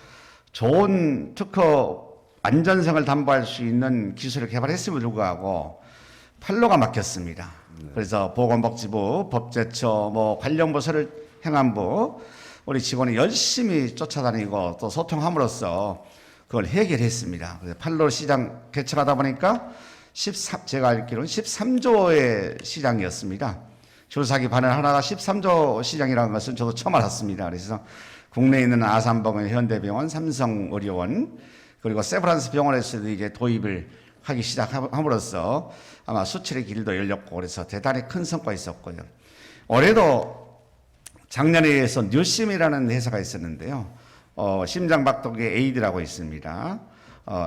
좋은 특허 안전성을 담보할 수 있는 기술을 개발했음에도 불구하고 판로가 막혔습니다. 그래서 보건복지부, 법제처, 관련 부서를 행안부 우리 직원이 열심히 쫓아다니고 또 소통함으로써 그걸 해결했습니다. 그래서 판로 시장 개척하다 보니까 제가 알기로는 13조의 시장이었습니다. 주사기 바늘 하나가 13조 시장이라는 것은 저도 처음 알았습니다. 그래서 국내에 있는 아산병원, 현대병원, 삼성의료원 그리고 세브란스 병원에서도 이제 도입을 하기 시작함으로써 아마 수출의 길도 열렸고 그래서 대단히 큰 성과가 있었고요. 올해도 작년에 의해서 뉴심이라는 회사가 있었는데요. 심장박동기 에이드라고 있습니다.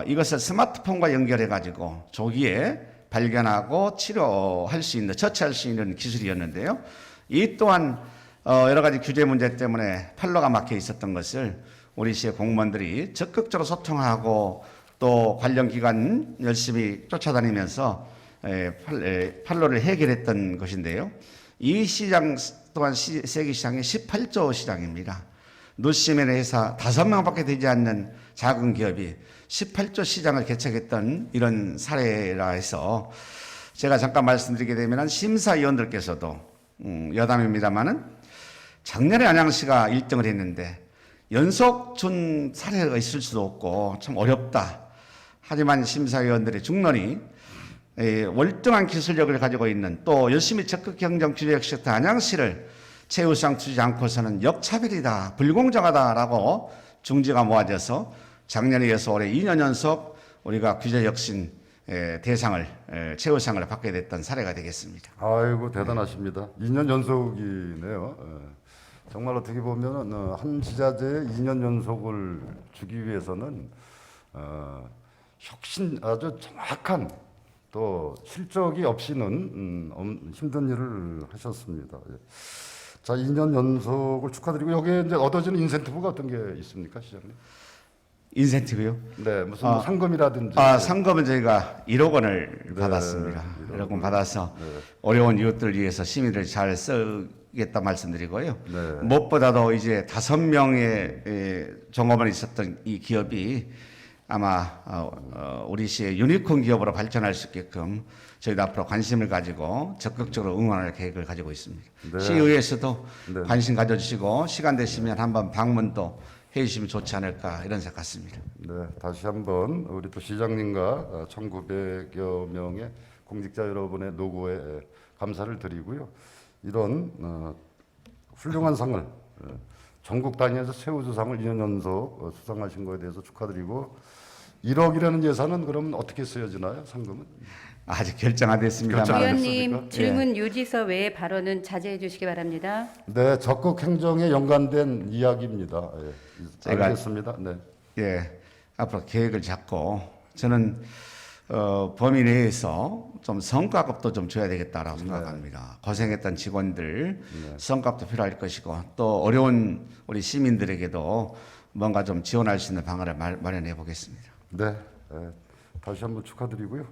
이것을 스마트폰과 연결해가지고 조기에 발견하고 치료할 수 있는, 처치할 수 있는 기술이었는데요. 이 또한 여러 가지 규제 문제 때문에 판로가 막혀 있었던 것을 우리 시의 공무원들이 적극적으로 소통하고 또 관련 기관 열심히 쫓아다니면서 판로를 해결했던 것인데요. 이 시장 또한 세계 시장이 18조 시장입니다. 누시멘의 회사 5명밖에 되지 않는 작은 기업이 18조 시장을 개척했던 이런 사례라 해서 제가 잠깐 말씀드리게 되면 심사위원들께서도 여담입니다만은 작년에 안양시가 1등을 했는데 연속 준 사례가 있을 수도 없고 참 어렵다. 하지만 심사위원들의 중론이 월등한 기술력을 가지고 있는 또 열심히 적극 경정 규제 혁신했던 안양시를 최우수상 주지 않고서는 역차별이다, 불공정하다라고 중지가 모아져서 작년에 이어서 올해 2년 연속 우리가 규제 혁신 대상을 최우수상을 받게 됐던 사례가 되겠습니다. 아이고 대단하십니다. 2년 연속이네요. 정말 어떻게 보면 한 지자체에 2년 연속을 주기 위해서는 혁신 아주 정확한 또 실적이 없이는 힘든 일을 하셨습니다. 자, 2년 연속을 축하드리고 여기에 이제 얻어지는 인센티브가 어떤 게 있습니까, 시장님? 인센티브요? 네, 무슨 뭐 상금이라든지. 상금은 저희가 1억 원을 받았습니다. 1억 원 받아서 어려운 이웃들을 위해서 시민들 잘 쓰겠다 말씀드리고요. 네. 무엇보다도 이제 5명의 종업원이 있었던 이 기업이 아마 우리 시의 유니콘 기업으로 발전할 수 있게끔 저희도 앞으로 관심을 가지고 적극적으로 응원할 계획을 가지고 있습니다. 네. 시의회에서도 네. 관심 가져주시고 시간 되시면 한번 방문도 해주시면 좋지 않을까 이런 생각 같습니다. 네, 다시 한번 우리 또 시장님과 1,900여 명의 공직자 여러분의 노고에 감사를 드리고요. 이런 훌륭한 상을 전국 단위에서 최우수상을 2년 연속 수상하신 거에 대해서 축하드리고 1억이라는 예산은 그럼 어떻게 쓰여지나요? 상금은? 아직 결정 안 됐습니다만 결정 안 의원님 됐습니까? 질문 요지서 외의 발언은 자제해 주시기 바랍니다. 네, 적극 행정에 연관된 이야기입니다. 제가- 알겠습니다. 네. 예, 앞으로 계획을 잡고 저는 범위 내에서 좀 성과급도 좀 줘야 되겠다라고 생각합니다. 고생했던 직원들 성과급도 필요할 것이고 또 어려운 우리 시민들에게도 뭔가 좀 지원할 수 있는 방안을 마련해 보겠습니다. 네, 다시 한번 축하드리고요.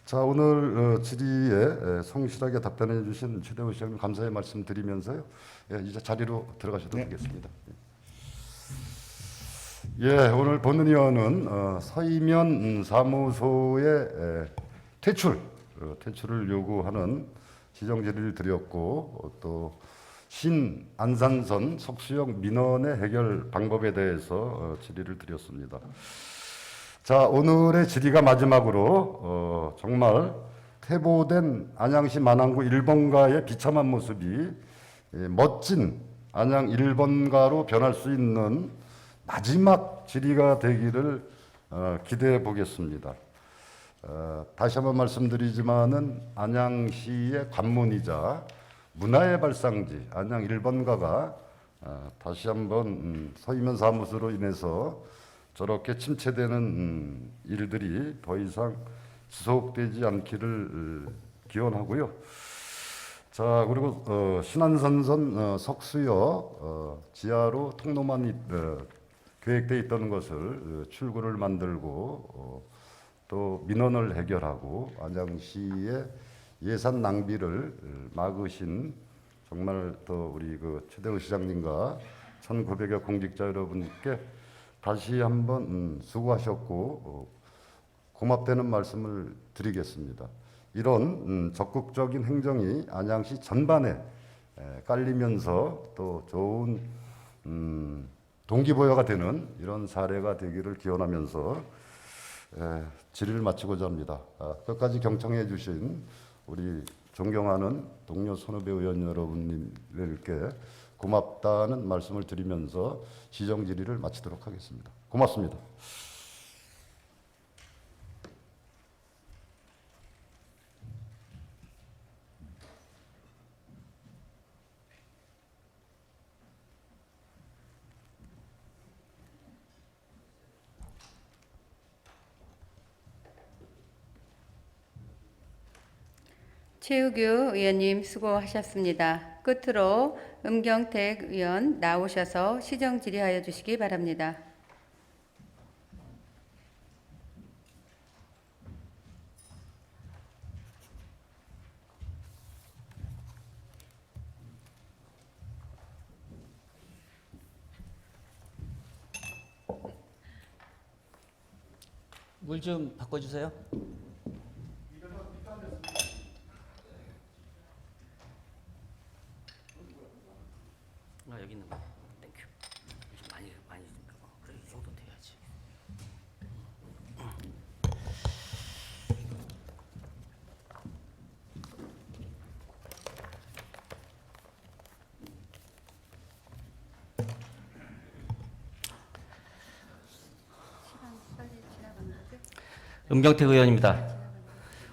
자, 오늘 질의에 성실하게 답변해 주신 최대호 시장님 감사의 말씀 드리면서요. 이제 자리로 들어가셔도 되겠습니다. 예, 오늘 본의원은 서이면 사무소의 퇴출을 요구하는 시정 질의를 드렸고 또 신안산선 석수역 민원의 해결 방법에 대해서 질의를 드렸습니다. 자, 오늘의 질의가 마지막으로 정말 퇴보된 안양시 만안구 1번가의 비참한 모습이 멋진 안양 1번가로 변할 수 있는 마지막 질의가 되기를 기대해 보겠습니다. 다시 한번 말씀드리지만은 안양시의 관문이자 문화의 발상지 안양 1번가가 다시 한번 서이면 사무소로 인해서 저렇게 침체되는 일들이 더 이상 지속되지 않기를 기원하고요. 자, 그리고 신안산선 석수역 지하로 통로만 계획되어 있던 것을 출구를 만들고 또 민원을 해결하고 안양시의 예산 낭비를 막으신 정말 또 우리 그 최대우 시장님과 1,900여 공직자 여러분께 다시 한번 수고하셨고 고맙다는 말씀을 드리겠습니다. 이런 적극적인 행정이 안양시 전반에 깔리면서 또 좋은 동기부여가 되는 이런 사례가 되기를 기원하면서 질의를 마치고자 합니다. 끝까지 경청해 주신 우리 존경하는 동료 선후배 의원 여러분들께 고맙다는 말씀을 드리면서 시정 질의를 마치도록 하겠습니다. 고맙습니다. 최우규 의원님 수고하셨습니다. 끝으로 음경택 의원 나오셔서 시정 질의하여 주시기 바랍니다. 물 좀 바꿔주세요. 여기 있는 거. 땡큐. 좀 많이 그래 이 정도 돼야지. 음경택 의원입니다.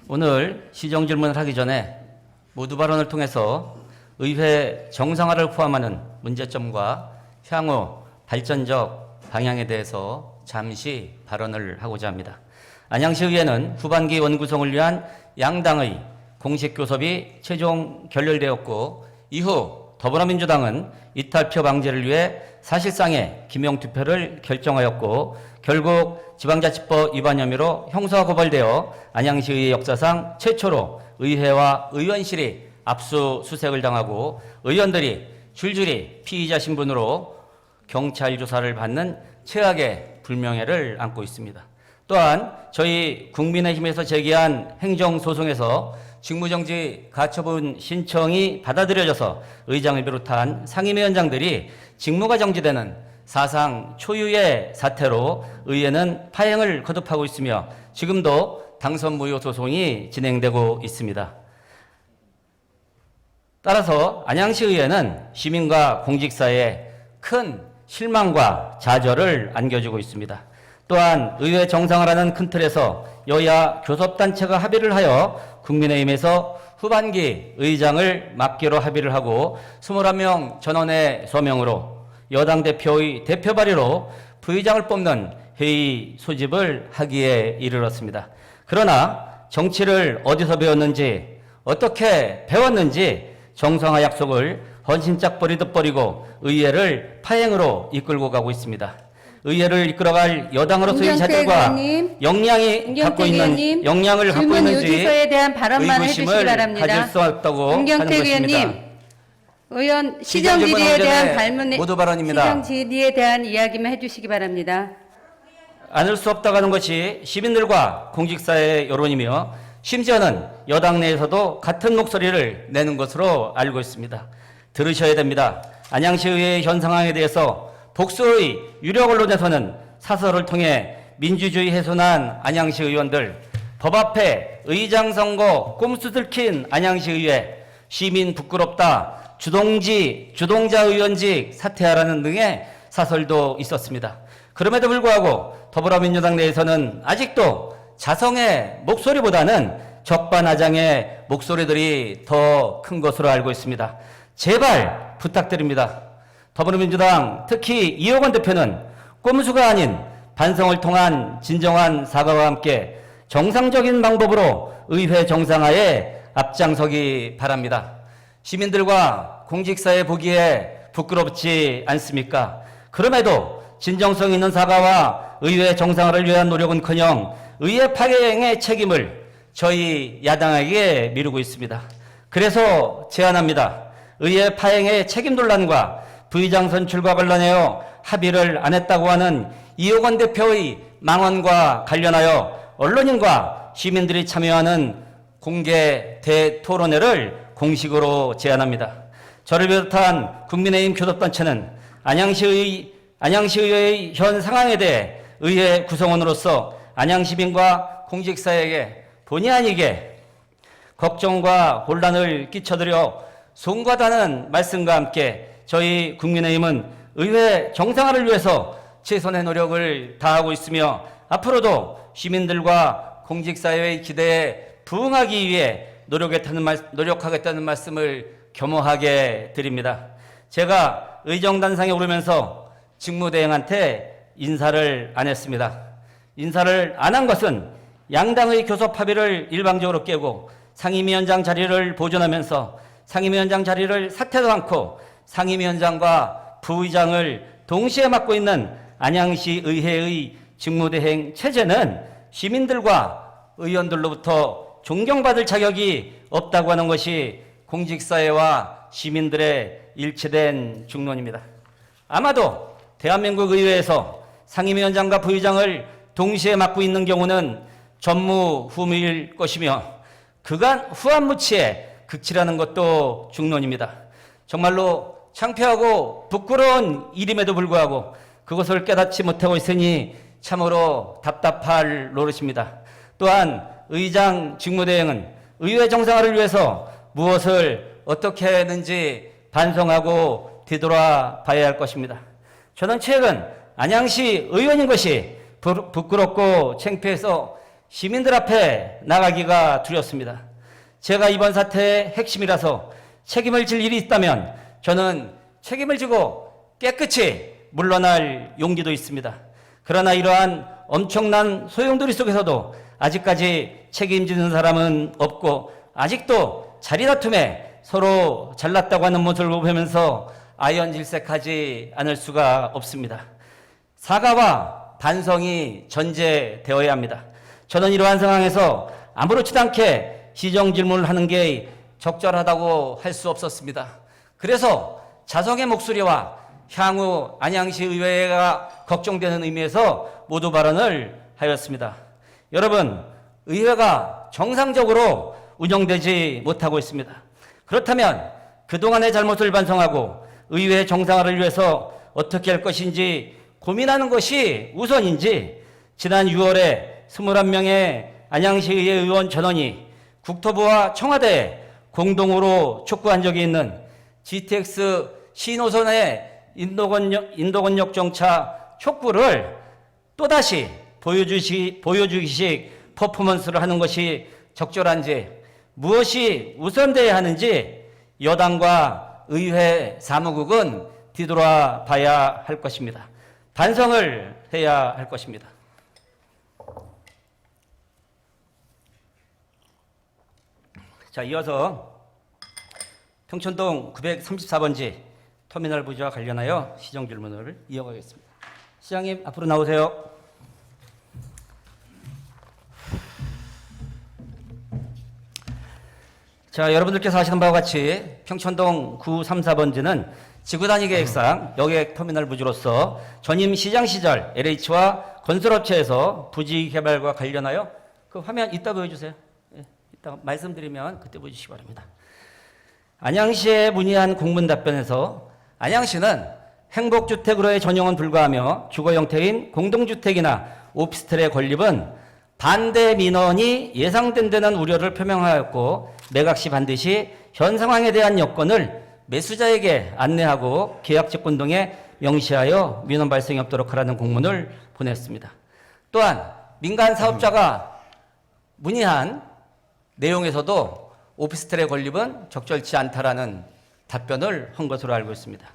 오늘 시정 질문을 하기 전에 모두 발언을 통해서 의회 정상화를 포함하는 문제점과 향후 발전적 방향에 대해서 잠시 발언을 하고자 합니다. 안양시의회는 후반기 원구성을 위한 양당의 공식 교섭이 최종 결렬되었고 이후 더불어민주당은 이탈표 방지를 위해 사실상의 기명투표를 결정하였고 결국 지방자치법 위반 혐의로 형사 고발되어 안양시의 역사상 최초로 의회와 의원실이 압수수색을 당하고 의원들이 줄줄이 피의자 신분으로 경찰 조사를 받는 최악의 불명예를 안고 있습니다. 또한 저희 국민의힘에서 제기한 행정소송에서 직무정지 가처분 신청이 받아들여져서 의장을 비롯한 상임위원장들이 직무가 정지되는 사상 초유의 사태로 의회는 파행을 거듭하고 있으며 지금도 당선 무효 소송이 진행되고 있습니다. 따라서 안양시의회는 시민과 공직사에 큰 실망과 좌절을 안겨주고 있습니다. 또한 의회 정상화라는 큰 틀에서 여야 교섭단체가 합의를 하여 국민의힘에서 후반기 의장을 맡기로 합의를 하고 21명 전원의 서명으로 여당 대표의 대표 발의로 부의장을 뽑는 회의 소집을 하기에 이르렀습니다. 그러나 정치를 어디서 배웠는지 어떻게 배웠는지 정상화 약속을 헌신짝 버리듯 버리고 의회를 파행으로 이끌고 가고 있습니다. 의회를 이끌어갈 여당으로서의 자질과 역량이 갖고 있는 역량을 갖고 있는지 요지서에 대한 발언만 해주시기 의구심을 바랍니다. 가질 수 없다고 하는 임경택 것입니다. 의원님, 의원 시정 시정 질문 질의에 오전에 대한 발문에 모두 발언입니다. 시정 질의에 대한 이야기만 해주시기 바랍니다. 않을 수 없다고 하는 것이 시민들과 공직사의 여론이며 심지어는 여당 내에서도 같은 목소리를 내는 것으로 알고 있습니다. 들으셔야 됩니다. 안양시의회의 현 상황에 대해서 복수의 유력 언론에서는 사설을 통해 민주주의 훼손한 안양시 의원들, 법 앞에 의장 선거 꼼수 들킨 안양시의회, 시민 부끄럽다, 주동자 의원직 사퇴하라는 등의 사설도 있었습니다. 그럼에도 불구하고 더불어민주당 내에서는 아직도 자성의 목소리보다는 적반하장의 목소리들이 더 큰 것으로 알고 있습니다. 제발 부탁드립니다. 더불어민주당 특히 이호건 대표는 꼼수가 아닌 반성을 통한 진정한 사과와 함께 정상적인 방법으로 의회 정상화에 앞장서기 바랍니다. 시민들과 공직사회 보기에 부끄럽지 않습니까? 그럼에도 진정성 있는 사과와 의회 정상화를 위한 노력은커녕 의회 파행의 책임을 저희 야당에게 미루고 있습니다. 그래서 제안합니다. 의회 파행의 책임 논란과 부의장 선출과 관련하여 합의를 안 했다고 하는 이호건 대표의 망언과 관련하여 언론인과 시민들이 참여하는 공개 대토론회를 공식으로 제안합니다. 저를 비롯한 국민의힘 교섭단체는 안양시의회의 현 상황에 대해 의회 구성원으로서 안양시민과 공직사회에게 본의 아니게 걱정과 혼란을 끼쳐드려 송구하다는 말씀과 함께 저희 국민의힘은 의회 정상화를 위해서 최선의 노력을 다하고 있으며 앞으로도 시민들과 공직사회의 기대에 부응하기 위해 노력하겠다는 말씀을 겸허하게 드립니다. 제가 의정단상에 오르면서 직무대행한테 인사를 안 했습니다. 인사를 안 한 것은 양당의 교섭 합의를 일방적으로 깨고 상임위원장 자리를 보존하면서 상임위원장 자리를 사퇴도 않고 상임위원장과 부의장을 동시에 맡고 있는 안양시 의회의 직무대행 체제는 시민들과 의원들로부터 존경받을 자격이 없다고 하는 것이 공직사회와 시민들의 일치된 중론입니다. 아마도 대한민국 의회에서 상임위원장과 부의장을 동시에 맡고 있는 경우는 전무후무일 것이며 그간 후한무치에 극치라는 것도 중론입니다. 정말로 창피하고 부끄러운 일임에도 불구하고 그것을 깨닫지 못하고 있으니 참으로 답답할 노릇입니다. 또한 의장 직무대행은 의회 정상화를 위해서 무엇을 어떻게 했는지 반성하고 뒤돌아봐야 할 것입니다. 저는 최근 안양시 의원인 것이 부끄럽고 창피해서 시민들 앞에 나가기가 두렵습니다. 제가 이번 사태의 핵심이라서 책임을 질 일이 있다면 저는 책임을 지고 깨끗이 물러날 용기도 있습니다. 그러나 이러한 엄청난 소용돌이 속에서도 아직까지 책임지는 사람은 없고 아직도 자리 다툼에 서로 잘났다고 하는 모습을 보면서 아연질색하지 않을 수가 없습니다. 사과와 반성이 전제되어야 합니다. 저는 이러한 상황에서 아무렇지도 않게 시정질문을 하는 게 적절하다고 할 수 없었습니다. 그래서 자성의 목소리와 향후 안양시 의회가 걱정되는 의미에서 모두 발언을 하였습니다. 여러분, 의회가 정상적으로 운영되지 못하고 있습니다. 그렇다면 그동안의 잘못을 반성하고 의회 정상화를 위해서 어떻게 할 것인지 고민하는 것이 우선인지 지난 6월에 21명의 안양시의회 의원 전원이 국토부와 청와대에 공동으로 촉구한 적이 있는 GTX 신호선의 인도건역 정차 촉구를 또다시 보여주기식 퍼포먼스를 하는 것이 적절한지 무엇이 우선돼야 하는지 여당과 의회 사무국은 뒤돌아봐야 할 것입니다. 반성을 해야 할 것입니다. 자, 이어서 평촌동 934번지 터미널 부지와 관련하여 시정 질문을 이어가겠습니다. 시장님 앞으로 나오세요. 자, 여러분들께서 아시는 바와 같이 평촌동 934번지는 지구단위 계획상 여객 터미널 부지로서 전임 시장 시절 LH와 건설업체에서 부지 개발과 관련하여 그 화면 이따 보여주세요. 예, 이따 말씀드리면 그때 보여주시기 바랍니다. 안양시에 문의한 공문 답변에서 안양시는 행복주택으로의 전용은 불가하며 주거 형태인 공동주택이나 오피스텔의 건립은 반대 민원이 예상된 데는 우려를 표명하였고 매각 시 반드시 현 상황에 대한 여건을 매수자에게 안내하고 계약직권 등에 명시하여 민원 발생이 없도록 하라는 공문을 보냈습니다. 또한 민간 사업자가 문의한 내용에서도 오피스텔의 건립은 적절치 않다라는 답변을 한 것으로 알고 있습니다.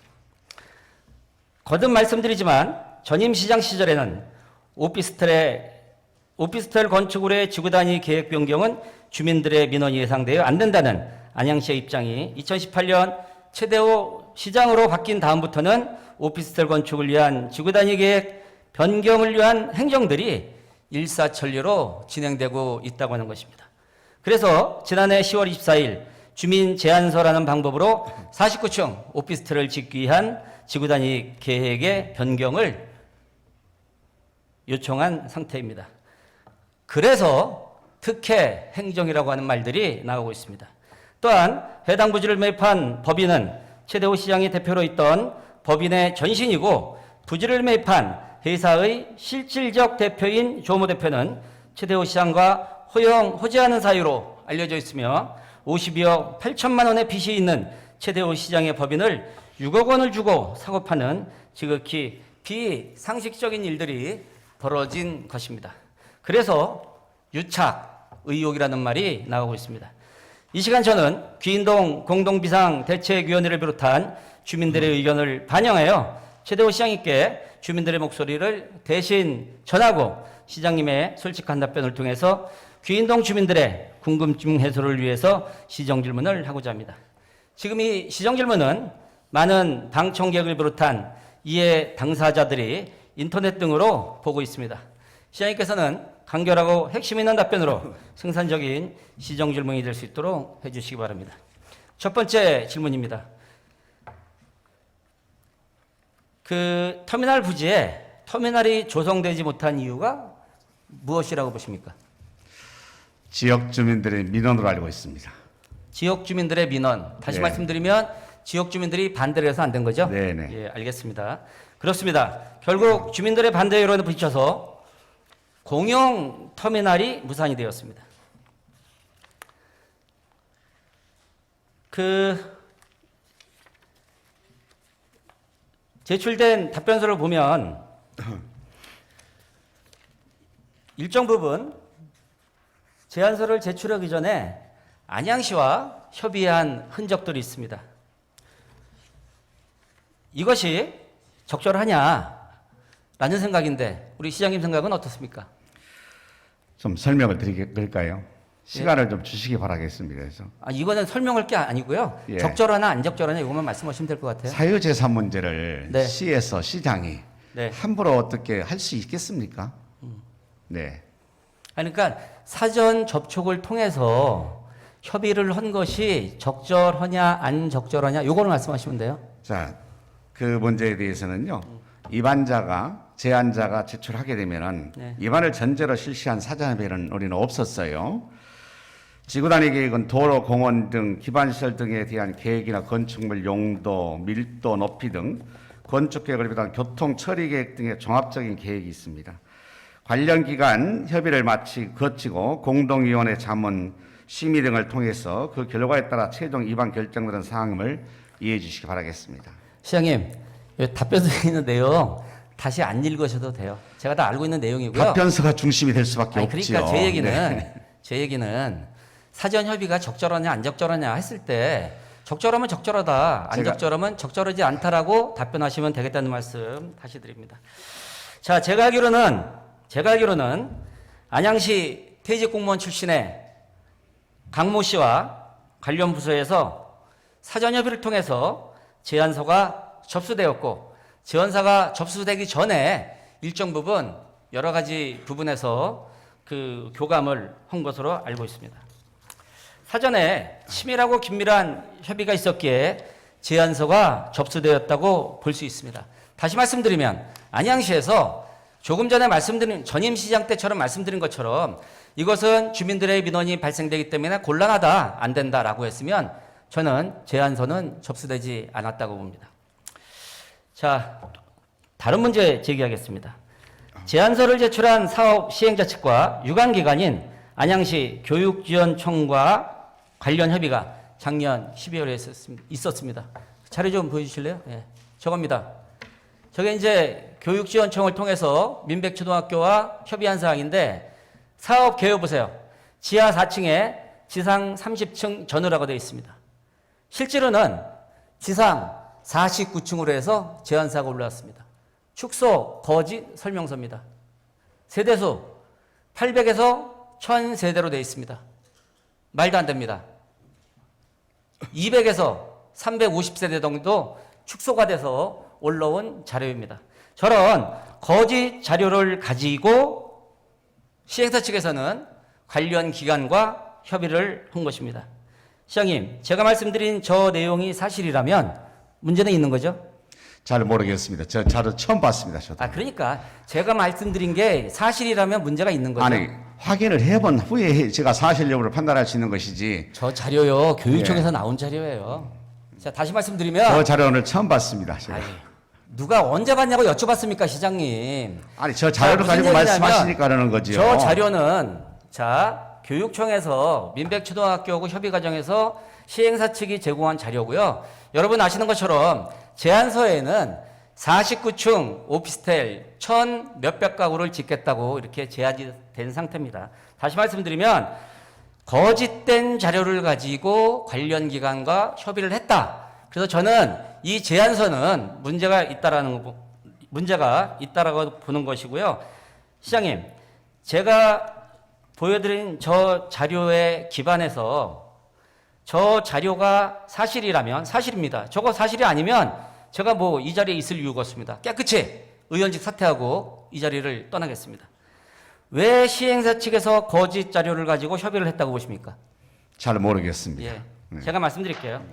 거듭 말씀드리지만 전임 시장 시절에는 오피스텔 건축으로의 지구단위 계획 변경은 주민들의 민원이 예상되어 안 된다는 안양시의 입장이 2018년 최대호 시장으로 바뀐 다음부터는 오피스텔 건축을 위한 지구단위 계획 변경을 위한 행정들이 일사천리로 진행되고 있다고 하는 것입니다. 그래서 지난해 10월 24일 주민 제안서라는 방법으로 49층 오피스텔을 짓기 위한 지구단위 계획의 변경을 요청한 상태입니다. 그래서 특혜 행정이라고 하는 말들이 나오고 있습니다. 또한 해당 부지를 매입한 법인은 최대호 시장이 대표로 있던 법인의 전신이고 부지를 매입한 회사의 실질적 대표인 조모 대표는 최대호 시장과 호재하는 사유로 알려져 있으며 52억 8천만 원의 빚이 있는 최대호 시장의 법인을 6억 원을 주고 사고 파는 지극히 비상식적인 일들이 벌어진 것입니다. 그래서 유착 의혹이라는 말이 나오고 있습니다. 이 시간 저는 귀인동 공동비상대책위원회를 비롯한 주민들의 의견을 반영하여 최대호 시장님께 주민들의 목소리를 대신 전하고 시장님의 솔직한 답변을 통해서 귀인동 주민들의 궁금증 해소를 위해서 시정질문을 하고자 합니다. 지금 이 시정질문은 많은 방청객을 비롯한 이해 당사자들이 인터넷 등으로 보고 있습니다. 시장님께서는 간결하고 핵심 있는 답변으로 생산적인 시정질문이 될 수 있도록 해주시기 바랍니다. 첫 번째 질문입니다. 그 터미널 부지에 터미널이 조성되지 못한 이유가 무엇이라고 보십니까? 지역 주민들의 민원으로 알고 있습니다. 지역 주민들의 민원. 다시 네. 말씀드리면 지역 주민들이 반대를 해서 안 된 거죠? 네네. 예, 알겠습니다. 그렇습니다. 결국 주민들의 반대 여론에 부딪혀서 공영 터미널이 무산이 되었습니다. 제출된 답변서를 보면 일정 부분 제안서를 제출하기 전에 안양시와 협의한 흔적들이 있습니다. 이것이 적절하냐라는 생각인데 우리 시장님 생각은 어떻습니까? 좀 설명을 드릴까요? 시간을 좀 주시기 바라겠습니다. 그래서 이거는 설명할 게 아니고요. 예. 적절하나 안 적절하냐 이것만 말씀하시면 될 것 같아요. 사유재산 문제를 네. 시에서 시장이 네. 함부로 어떻게 할 수 있겠습니까? 네. 그러니까 사전 접촉을 통해서 협의를 한 것이 적절하냐 안 적절하냐 요거를 말씀하시면 돼요. 자, 그 문제에 대해서는요. 입안자가 제안자가 제출하게 되면은 네. 입안을 전제로 실시한 사전협의는 우리는 없었어요. 지구단위 계획은 도로, 공원 등 기반시설 등에 대한 계획이나 건축물 용도, 밀도, 높이 등 건축 계획을 비롯한 교통 처리 계획 등의 종합적인 계획이 있습니다. 관련 기관 협의를 거치고 공동위원회 자문, 심의 등을 통해서 그 결과에 따라 최종 입안 결정되는 사항을 이해해 주시기 바라겠습니다. 시장님, 답변서에 있는 내용 다시 안 읽으셔도 돼요. 제가 다 알고 있는 내용이고요. 답변서가 중심이 될 수밖에 없지요. 그러니까 네. 제 얘기는 사전 협의가 적절하냐 안 적절하냐 했을 때 적절하면 적절하다, 안 적절하면 적절하지 않다라고 답변하시면 되겠다는 말씀 다시 드립니다. 자, 제가 알기로는 안양시 퇴직 공무원 출신의 강모 씨와 관련 부서에서 사전 협의를 통해서 제안서가 접수되었고 제안서가 접수되기 전에 일정 부분 여러 가지 부분에서 그 교감을 한 것으로 알고 있습니다. 사전에 치밀하고 긴밀한 협의가 있었기에 제안서가 접수되었다고 볼 수 있습니다. 다시 말씀드리면 안양시에서 조금 전에 말씀드린 전임시장 때처럼 말씀드린 것처럼 이것은 주민들의 민원이 발생되기 때문에 곤란하다, 안 된다라고 했으면 저는 제안서는 접수되지 않았다고 봅니다. 자, 다른 문제 제기하겠습니다. 제안서를 제출한 사업 시행자 측과 유관기관인 안양시 교육지원청과 관련 협의가 작년 12월에 있었습니다. 자료 좀 보여주실래요? 예, 저겁니다. 저게 이제 교육지원청을 통해서 민백초등학교와 협의한 사항인데 사업 개요 보세요. 지하 4층에 지상 30층 전후라고 되어 있습니다. 실제로는 지상 49층으로 해서 제안사가 올라왔습니다. 축소 거짓 설명서입니다. 세대수 800에서 1000세대로 되어 있습니다. 말도 안 됩니다. 200에서 350세대 정도 축소가 돼서 올라온 자료입니다. 저런 거짓 자료를 가지고 시행사 측에서는 관련 기관과 협의를 한 것입니다. 시장님, 제가 말씀드린 저 내용이 사실이라면 문제는 있는 거죠? 잘 모르겠습니다. 저 자료 처음 봤습니다. 저도. 그러니까 제가 말씀드린 게 사실이라면 문제가 있는 거죠? 아니, 확인을 해본 후에 제가 사실 여부를 판단할 수 있는 것이지. 저 자료요, 교육청에서 나온 자료예요. 자, 다시 말씀드리면 저 자료 오늘 처음 봤습니다. 제가. 아니, 누가 언제 봤냐고 여쭤봤습니까, 시장님? 아니, 저 자료를 자, 무슨 가지고 얘기냐면 말씀하시니까 그러는 거지요. 저 자료는 자, 교육청에서 민백초등학교하고 협의 과정에서 시행사 측이 제공한 자료고요. 여러분 아시는 것처럼 제안서에는 49층 오피스텔 1000 몇백 가구를 짓겠다고 이렇게 제안이 된 상태입니다. 다시 말씀드리면 거짓된 자료를 가지고 관련 기관과 협의를 했다. 그래서 저는 이 제안서는 문제가 있다라고 보는 것이고요. 시장님, 제가 보여드린 저 자료에 기반해서 저 자료가 사실이라면 사실입니다. 저거 사실이 아니면 제가 뭐 이 자리에 있을 이유가 없습니다. 깨끗이 의원직 사퇴하고 이 자리를 떠나겠습니다. 왜 시행사 측에서 거짓 자료를 가지고 협의를 했다고 보십니까? 잘 모르겠습니다. 예, 네. 제가 말씀드릴게요.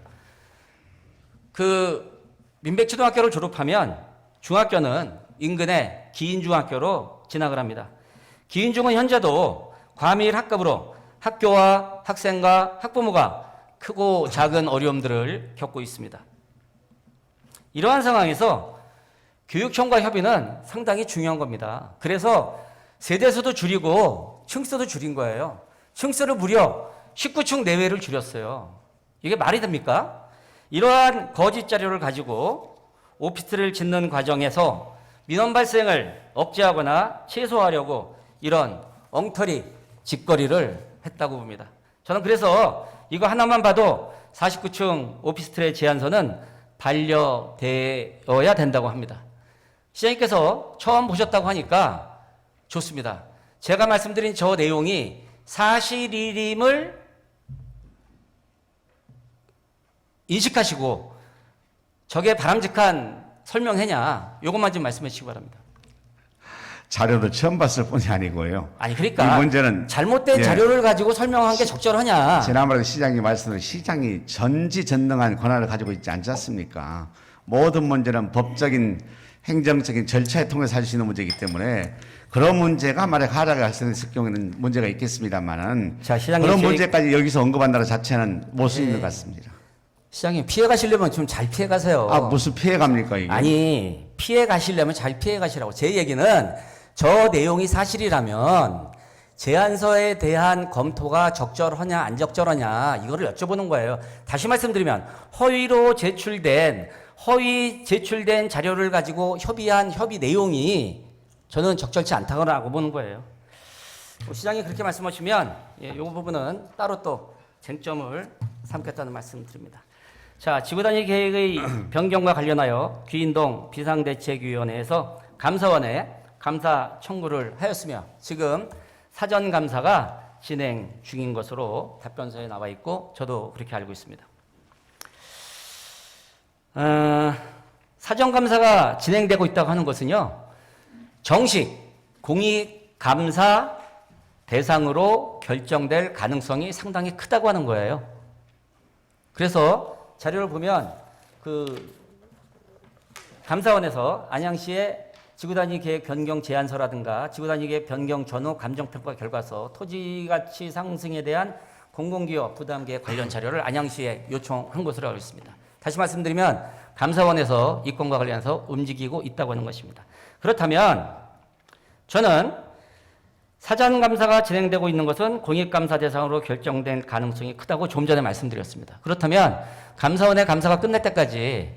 그 민백초등학교를 졸업하면 중학교는 인근의 기인중학교로 진학을 합니다. 기인중은 현재도 과밀 학급으로 학교와 학생과 학부모가 크고 작은 어려움들을 겪고 있습니다. 이러한 상황에서 교육청과 협의는 상당히 중요한 겁니다. 그래서 세대수도 줄이고 층수도 줄인 거예요. 층수를 무려 19층 내외를 줄였어요. 이게 말이 됩니까? 이러한 거짓 자료를 가지고 오피스를 짓는 과정에서 민원 발생을 억제하거나 최소화하려고 이런 엉터리 짓거리를 했다고 봅니다. 저는 그래서 이거 하나만 봐도 49층 오피스텔의 제안서는 반려되어야 된다고 합니다. 시장님께서 처음 보셨다고 하니까 좋습니다. 제가 말씀드린 저 내용이 사실임을 인식하시고 저게 바람직한 설명회냐 이것만 좀 말씀해 주시기 바랍니다. 자료도 처음 봤을 뿐이 아니고요. 아니 그러니까 이 문제는 잘못된 자료를 가지고 설명한 게 적절하냐. 지난번에 시장이 말씀드린 시장이 전지전능한 권한을 가지고 있지 않지 않습니까? 모든 문제는 법적인 행정적인 절차에 통해서 할 수 있는 문제이기 때문에 그런 문제가 만약 하락이 발생했을 경우에는 문제가 있겠습니다만은 자, 시장님 그런 문제까지 여기서 언급한다는 자체는 못 쓰는 것 같습니다. 시장님 피해 가시려면 좀 잘 피해 가세요. 무슨 피해 갑니까 이게? 아니 피해 가시려면 잘 피해 가시라고. 제 얘기는 저 내용이 사실이라면 제안서에 대한 검토가 적절하냐 안 적절하냐 이거를 여쭤보는 거예요. 다시 말씀드리면 허위 제출된 자료를 가지고 협의한 협의 내용이 저는 적절치 않다고 보는 거예요. 시장이 그렇게 말씀하시면 이 부분은 따로 또 쟁점을 삼겠다는 말씀드립니다. 자, 지구단위 계획의 변경과 관련하여 귀인동 비상대책위원회에서 감사원에 감사 청구를 하였으며 지금 사전 감사가 진행 중인 것으로 답변서에 나와 있고 저도 그렇게 알고 있습니다. 사전 감사가 진행되고 있다고 하는 것은요, 정식 공익 감사 대상으로 결정될 가능성이 상당히 크다고 하는 거예요. 그래서 자료를 보면 그 감사원에서 안양시의 지구단위 계획 변경 제안서라든가 지구단위 계획 변경 전후 감정평가 결과서, 토지가치 상승에 대한 공공기업 부담계획 관련 자료를 안양시에 요청한 것으로 알고 있습니다. 다시 말씀드리면 감사원에서 이 건과 관련해서 움직이고 있다고 하는 것입니다. 그렇다면 저는 사전감사가 진행되고 있는 것은 공익감사 대상으로 결정된 가능성이 크다고 좀 전에 말씀드렸습니다. 그렇다면 감사원의 감사가 끝날 때까지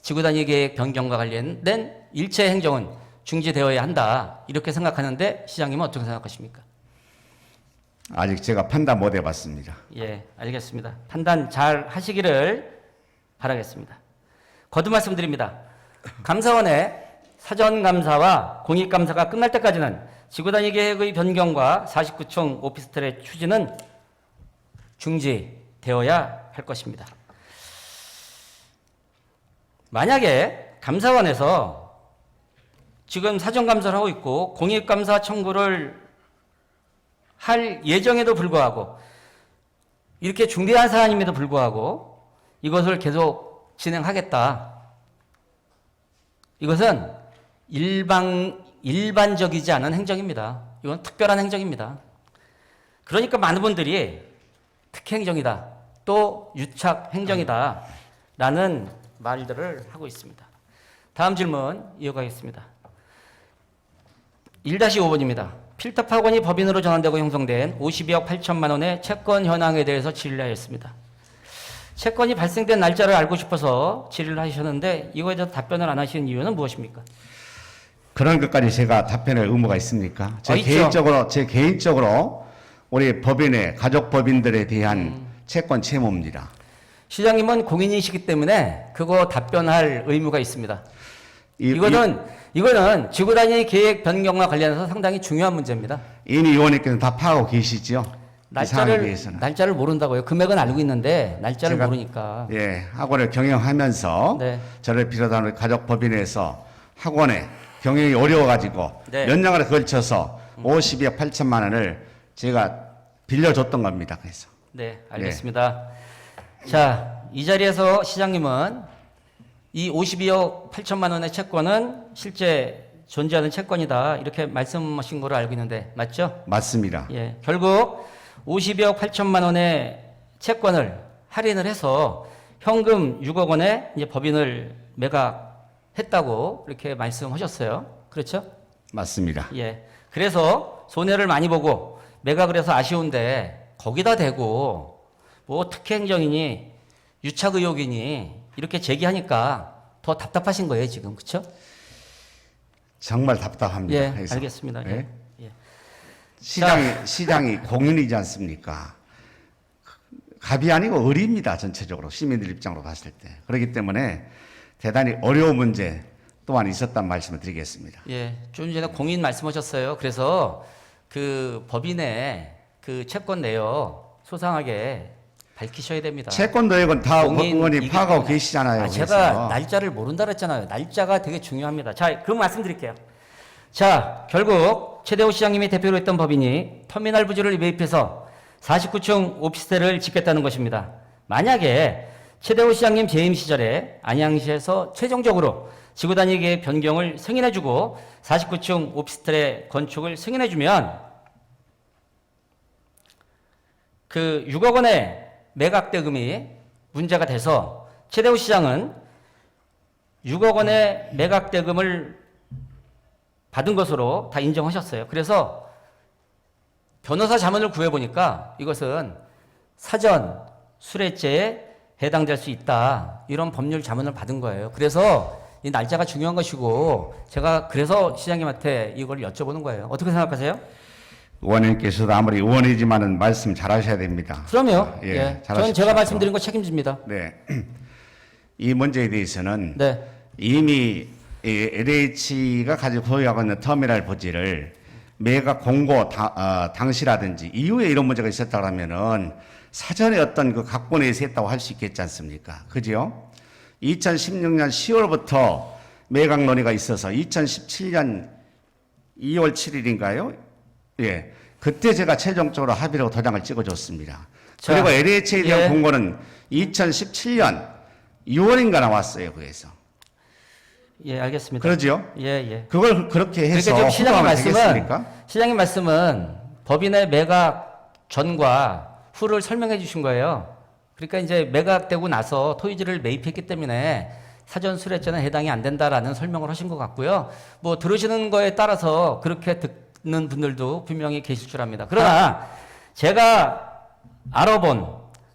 지구단위 계획 변경과 관련된 일체 행정은 중지되어야 한다, 이렇게 생각하는데 시장님은 어떻게 생각하십니까? 아직 제가 판단 못 해봤습니다. 예, 알겠습니다. 판단 잘 하시기를 바라겠습니다. 거듭 말씀드립니다. 감사원의 사전감사와 공익감사가 끝날 때까지는 지구단위 계획의 변경과 49층 오피스텔의 추진은 중지되어야 할 것입니다. 만약에 감사원에서 지금 사전감사를 하고 있고 공익감사 청구를 할 예정에도 불구하고, 이렇게 중대한 사안임에도 불구하고 이것을 계속 진행하겠다, 이것은 일반적이지 않은 행정입니다. 이건 특별한 행정입니다. 그러니까 많은 분들이 특혜행정이다, 또 유착행정이다 라는 말들을 하고 있습니다. 다음 질문 이어가겠습니다. 1-5번입니다. 필터 파곤이 법인으로 전환되고 형성된 52억 8천만 원의 채권 현황에 대해서 질의를 하였습니다. 채권이 발생된 날짜를 알고 싶어서 질의를 하셨는데 이거에 대해서 답변을 안 하시는 이유는 무엇입니까? 그런 것까지 제가 답변할 의무가 있습니까? 있죠. 제 개인적으로 우리 법인의 가족 법인들에 대한 채권 채무입니다. 시장님은 공인이시기 때문에 그거 답변할 의무가 있습니다. 이거는 지구단위 계획 변경과 관련해서 상당히 중요한 문제입니다. 이미 의원님께서는 다 파악하고 계시죠? 이 사안에 대해서는. 날짜를 모른다고요. 금액은 알고 있는데 날짜를 제가, 모르니까. 예, 학원을 경영하면서 네. 저를 비롯한 우리 가족 법인에서 학원에 경영이 어려워가지고 네. 몇 년간에 걸쳐서 52억 8천만 원을 제가 빌려줬던 겁니다. 그래서. 네, 알겠습니다. 자, 이 자리에서 시장님은 이 52억 8천만 원의 채권은 실제 존재하는 채권이다, 이렇게 말씀하신 걸로 알고 있는데 맞죠? 맞습니다. 예, 결국 52억 8천만 원의 채권을 할인을 해서 현금 6억 원에 이제 법인을 매각했다고 이렇게 말씀하셨어요. 그렇죠? 맞습니다. 예. 그래서 손해를 많이 보고 매각을 해서 아쉬운데 거기다 대고 뭐 특혜행정이니 유착 의혹이니 이렇게 제기하니까 더 답답하신 거예요, 지금. 그렇죠? 정말 답답합니다. 예, 그래서. 알겠습니다. 예? 예. 시장이 공인이지 않습니까? 갑이 아니고 을입니다. 전체적으로 시민들 입장으로 봤을 때. 그렇기 때문에 대단히 어려운 문제 또한 있었단 말씀을 드리겠습니다. 예, 좀 전에 공인 말씀하셨어요. 그래서 그 법인의 그 채권 내역 소상하게 밝히셔야 됩니다. 채권 내역은 다 의원이 공인이기 파악하고 때문에. 계시잖아요. 제가 그래서. 날짜를 모른다 그랬잖아요. 날짜가 되게 중요합니다. 자, 그럼 말씀드릴게요. 자, 결국 최대호 시장님이 대표로 했던 법인이 터미널 부지를 매입해서 49층 오피스텔을 짓겠다는 것입니다. 만약에 최대호 시장님 재임 시절에 안양시에서 최종적으로 지구단위 계획 변경을 승인해주고 49층 오피스텔의 건축을 승인해주면 그 6억 원의 매각 대금이 문제가 돼서 최대호 시장은 6억 원의 매각 대금을 받은 것으로 다 인정하셨어요. 그래서 변호사 자문을 구해보니까 이것은 사전 수뢰죄에 해당될 수 있다, 이런 법률 자문을 받은 거예요. 그래서 이 날짜가 중요한 것이고 제가 그래서 시장님한테 이걸 여쭤보는 거예요. 어떻게 생각하세요? 의원님께서도 아무리 의원이지만은 말씀 잘하셔야 됩니다. 그럼요. 예, 예. 잘하십시오. 저는 제가 말씀드린 거 책임집니다. 네. 이 문제에 대해서는 네. 이미 LH가 가지고 소유하고 있는 터미널 부지를 매각 공고 당시라든지 이후에 이런 문제가 있었다면은 사전에 어떤 그 각본에서 했다고 할 수 있겠지 않습니까? 그죠? 2016년 10월부터 매각 논의가 있어서 2017년 2월 7일인가요? 예. 그때 제가 최종적으로 합의라고 도장을 찍어줬습니다. 자, 그리고 LH에 대한 예. 공고는 2017년 6월인가 나왔어요. 그래서 예, 알겠습니다. 그러죠? 예, 예. 그걸 그렇게 해서 그러니까 지금 후보하면 되겠습니까? 시장님 말씀은 법인의 매각 전과 후를 설명해 주신 거예요. 그러니까 이제 매각되고 나서 토지를 매입했기 때문에 사전 수뢰죄는 해당이 안 된다라는 설명을 하신 것 같고요. 뭐 들으시는 거에 따라서 그렇게 듣는 분들도 분명히 계실 줄 압니다. 그러나 제가 알아본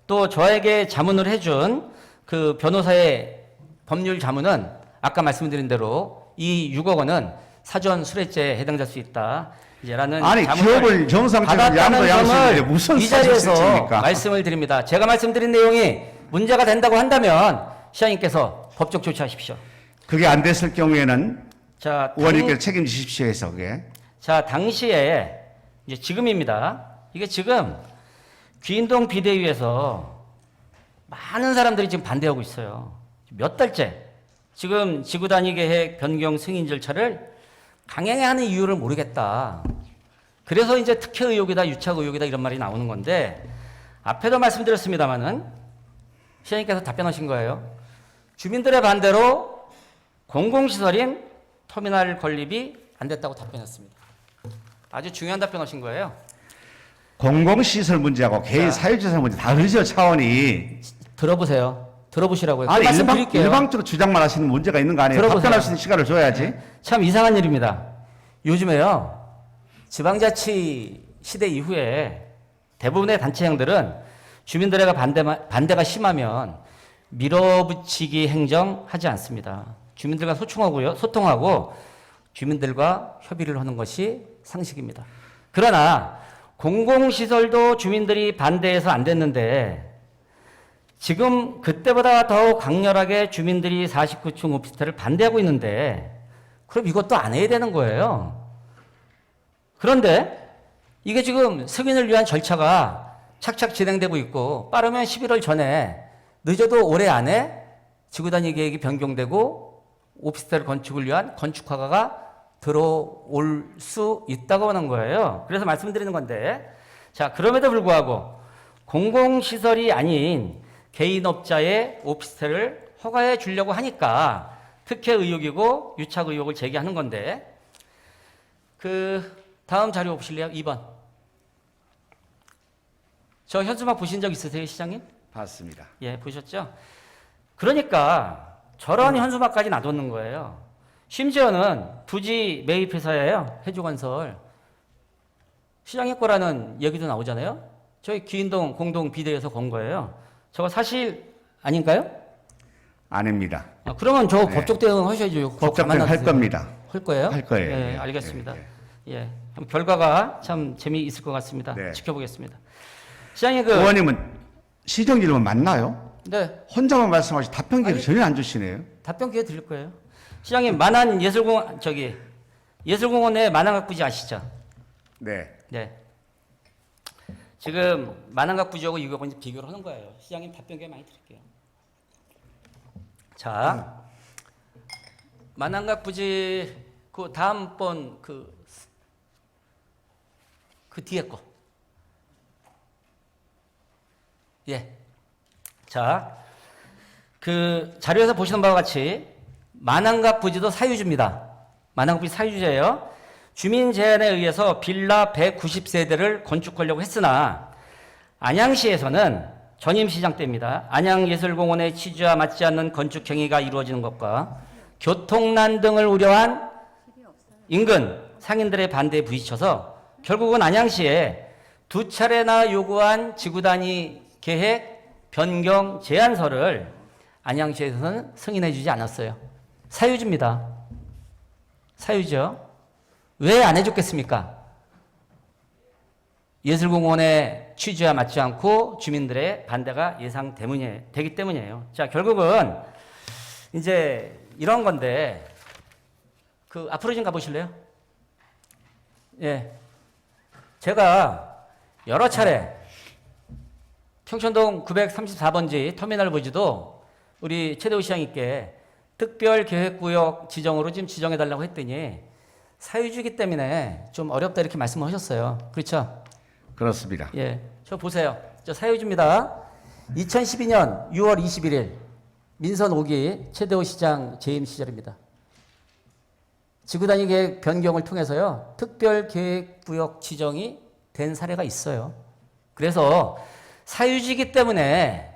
또 저에게 자문을 해준 그 변호사의 법률 자문은 아까 말씀드린 대로 이 6억 원은 사전 수뢰죄에 해당될 수 있다. 이제라는 아니, 자문을 기업을 정상적으로 받았다는 양도양수인데 점을 무슨 이 자리에서 사전수뢰죄입니까? 말씀을 드립니다. 제가 말씀드린 내용이 문제가 된다고 한다면 시장님께서 법적 조치하십시오. 그게 안 됐을 경우에는 자, 의원님께서 책임지십시오 해서 그게. 자, 당시에 이제 지금입니다. 이게 지금 귀인동 비대위에서 많은 사람들이 지금 반대하고 있어요. 몇 달째 지금 지구단위 계획 변경 승인 절차를 강행해 하는 이유를 모르겠다. 그래서 이제 특혜 의혹이다, 유착 의혹이다 이런 말이 나오는 건데 앞에도 말씀드렸습니다마는 시장님께서 답변하신 거예요. 주민들의 반대로 공공시설인 터미널 건립이 안 됐다고 답변했습니다. 아주 중요한 답변하신 거예요. 공공시설 문제하고 개인 사유재산 문제 다르죠, 차원이. 들어보세요. 들어보시라고요. 아니, 말씀 드릴게요. 일방적으로 주장만 하시는 문제가 있는 거 아니에요? 들어보세요. 답변할 수 있는 시간을 줘야지. 참 이상한 일입니다. 요즘에요, 지방자치 시대 이후에 대부분의 단체장들은 주민들의 반대가 심하면 밀어붙이기 행정 하지 않습니다. 주민들과 소통하고 주민들과 협의를 하는 것이 상식입니다. 그러나 공공시설도 주민들이 반대해서 안 됐는데 지금 그때보다 더 강렬하게 주민들이 49층 오피스텔을 반대하고 있는데 그럼 이것도 안 해야 되는 거예요. 그런데 이게 지금 승인을 위한 절차가 착착 진행되고 있고 빠르면 11월 전에 늦어도 올해 안에 지구단위 계획이 변경되고 오피스텔 건축을 위한 건축허가가 들어올 수 있다고 하는 거예요. 그래서 말씀드리는 건데 자, 그럼에도 불구하고 공공시설이 아닌 개인업자의 오피스텔을 허가해 주려고 하니까 특혜 의혹이고 유착 의혹을 제기하는 건데 그 다음 자료 보실래요? 2번. 저 현수막 보신 적 있으세요, 시장님? 봤습니다. 예, 보셨죠? 그러니까 저런 현수막까지 놔뒀는 거예요. 심지어는 부지 매입회사예요. 해주건설. 시장의 거라는 얘기도 나오잖아요. 저희 귀인동 공동 비대위에서 건 거예요. 저거 사실 아닌가요? 아닙니다. 그러면 저 네. 법적 대응 하셔야죠. 그거 법적 가만 대응 할 놔두세요. 겁니다. 할 거예요? 할 거예요. 예, 예, 알겠습니다. 예, 예. 그럼 결과가 참 재미있을 것 같습니다. 네. 지켜보겠습니다. 시장님 의원님은 시정 질문 맞나요? 네, 혼자만 말씀하시 답변 기회를 아니, 전혀 안 주시네요. 답변 기회 드릴 거예요. 시장님 만안 예술공원 내 만안각 부지 아시죠? 네. 네. 지금 만안각 부지하고 이거 이제 비교를 하는 거예요. 시장님 답변 기회 많이 드릴게요. 자, 만안각 부지 그 다음번 그 뒤에 거. 예. 자, 그 자료에서 보시는 바와 같이 만안각 부지도 사유주입니다. 만안각 부지 사유주예요. 주민 제안에 의해서 빌라 190세대를 건축하려고 했으나 안양시에서는 전임 시장 때입니다. 안양예술공원의 취지와 맞지 않는 건축 행위가 이루어지는 것과 교통난 등을 우려한 인근 상인들의 반대에 부딪혀서 결국은 안양시에 2차례나 요구한 지구단위 계획 변경 제안서를 안양시에서는 승인해 주지 않았어요. 사유주입니다. 사유죠. 왜 안 해줬겠습니까? 예술공원의 취지와 맞지 않고 주민들의 반대가 되기 때문이에요. 자, 결국은 이제 이런 건데 그 앞으로 좀 가보실래요? 예. 제가 여러 차례 평촌동 934번지 터미널 부지도 우리 최대우 시장님께 특별계획구역 지정으로 지금 지정해달라고 했더니 사유지기 때문에 좀 어렵다 이렇게 말씀하셨어요. 그렇죠? 그렇습니다. 예. 저 보세요. 저 사유지입니다. 2012년 6월 21일 민선 5기 최대호 시장 재임 시절입니다. 지구단위 계획 변경을 통해서요. 특별계획구역 지정이 된 사례가 있어요. 그래서 사유지기 때문에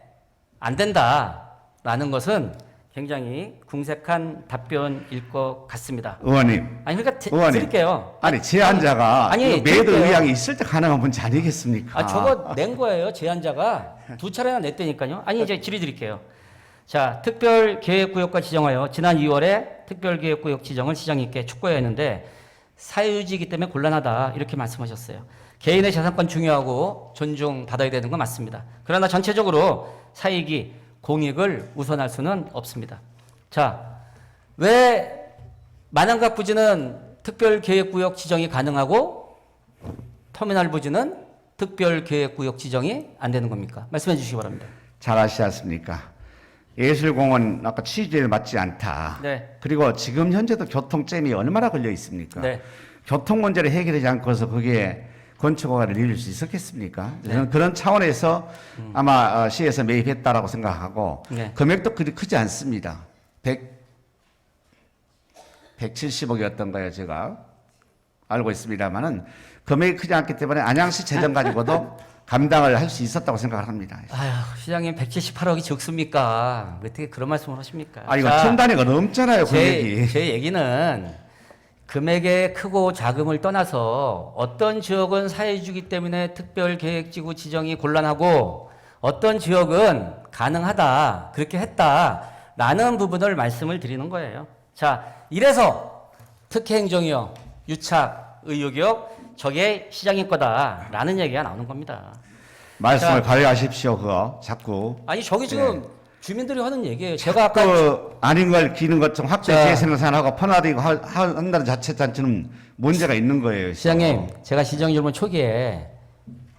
안 된다라는 것은 굉장히 궁색한 답변일 것 같습니다. 의원님. 아니 그러니까 의원님. 드릴게요. 아니 제안자가 아니, 이거 매도 드릴게요. 의향이 있을 때 가능한 문제 아니겠습니까? 아, 저거 낸 거예요. 제안자가 두 차례나 냈다니까요. 아니, 이제 질의 드릴게요. 자, 특별계획구역과 지정하여 지난 2월에 특별계획구역 지정을 시장님께 촉구했는데 사유지이기 때문에 곤란하다 이렇게 말씀하셨어요. 개인의 재산권 중요하고 존중받아야 되는 건 맞습니다. 그러나 전체적으로 사익이 공익을 우선할 수는 없습니다. 자, 왜 만안각 부지는 특별계획구역 지정이 가능하고 터미널 부지는 특별계획구역 지정이 안 되는 겁니까? 말씀해 주시기 바랍니다. 잘 아시지 않습니까? 예술공원 아까 취지에 맞지 않다. 네. 그리고 지금 현재도 교통잼이 얼마나 걸려 있습니까? 네. 교통 문제를 해결하지 않고서 거기에 건축허가를 내릴 수 있었겠습니까? 저는 그런 차원에서 아마 시에서 매입했다라고 생각하고 네. 금액도 그리 크지 않습니다. 170억이었던가요, 제가 알고 있습니다만은 금액이 크지 않기 때문에 안양시 재정 가지고도 감당을 할 수 있었다고 생각을 합니다. 아휴, 시장님 178억이 적습니까? 어떻게 그런 말씀을 하십니까? 아, 이거 자, 천 단위가 넘잖아요, 금액이. 제 얘기는 금액의 크고 작음을 떠나서 어떤 지역은 사회주기 때문에 특별계획지구 지정이 곤란하고 어떤 지역은 가능하다, 그렇게 했다라는 부분을 말씀을 드리는 거예요. 자, 이래서 특혜행정이요, 유착, 의료기업, 저게 시장인 거다라는 얘기가 나오는 겁니다. 말씀을 자, 관리하십시오, 그거. 자꾸. 아니, 저기 지금 주민들이 하는 얘기예요. 제가 아까 그 아닌 걸 기는 것 좀 확대 자. 재생산하고 퍼나리고 한다는 자체 자체는 문제가 있는 거예요. 시장님, 제가 시정질문 초기에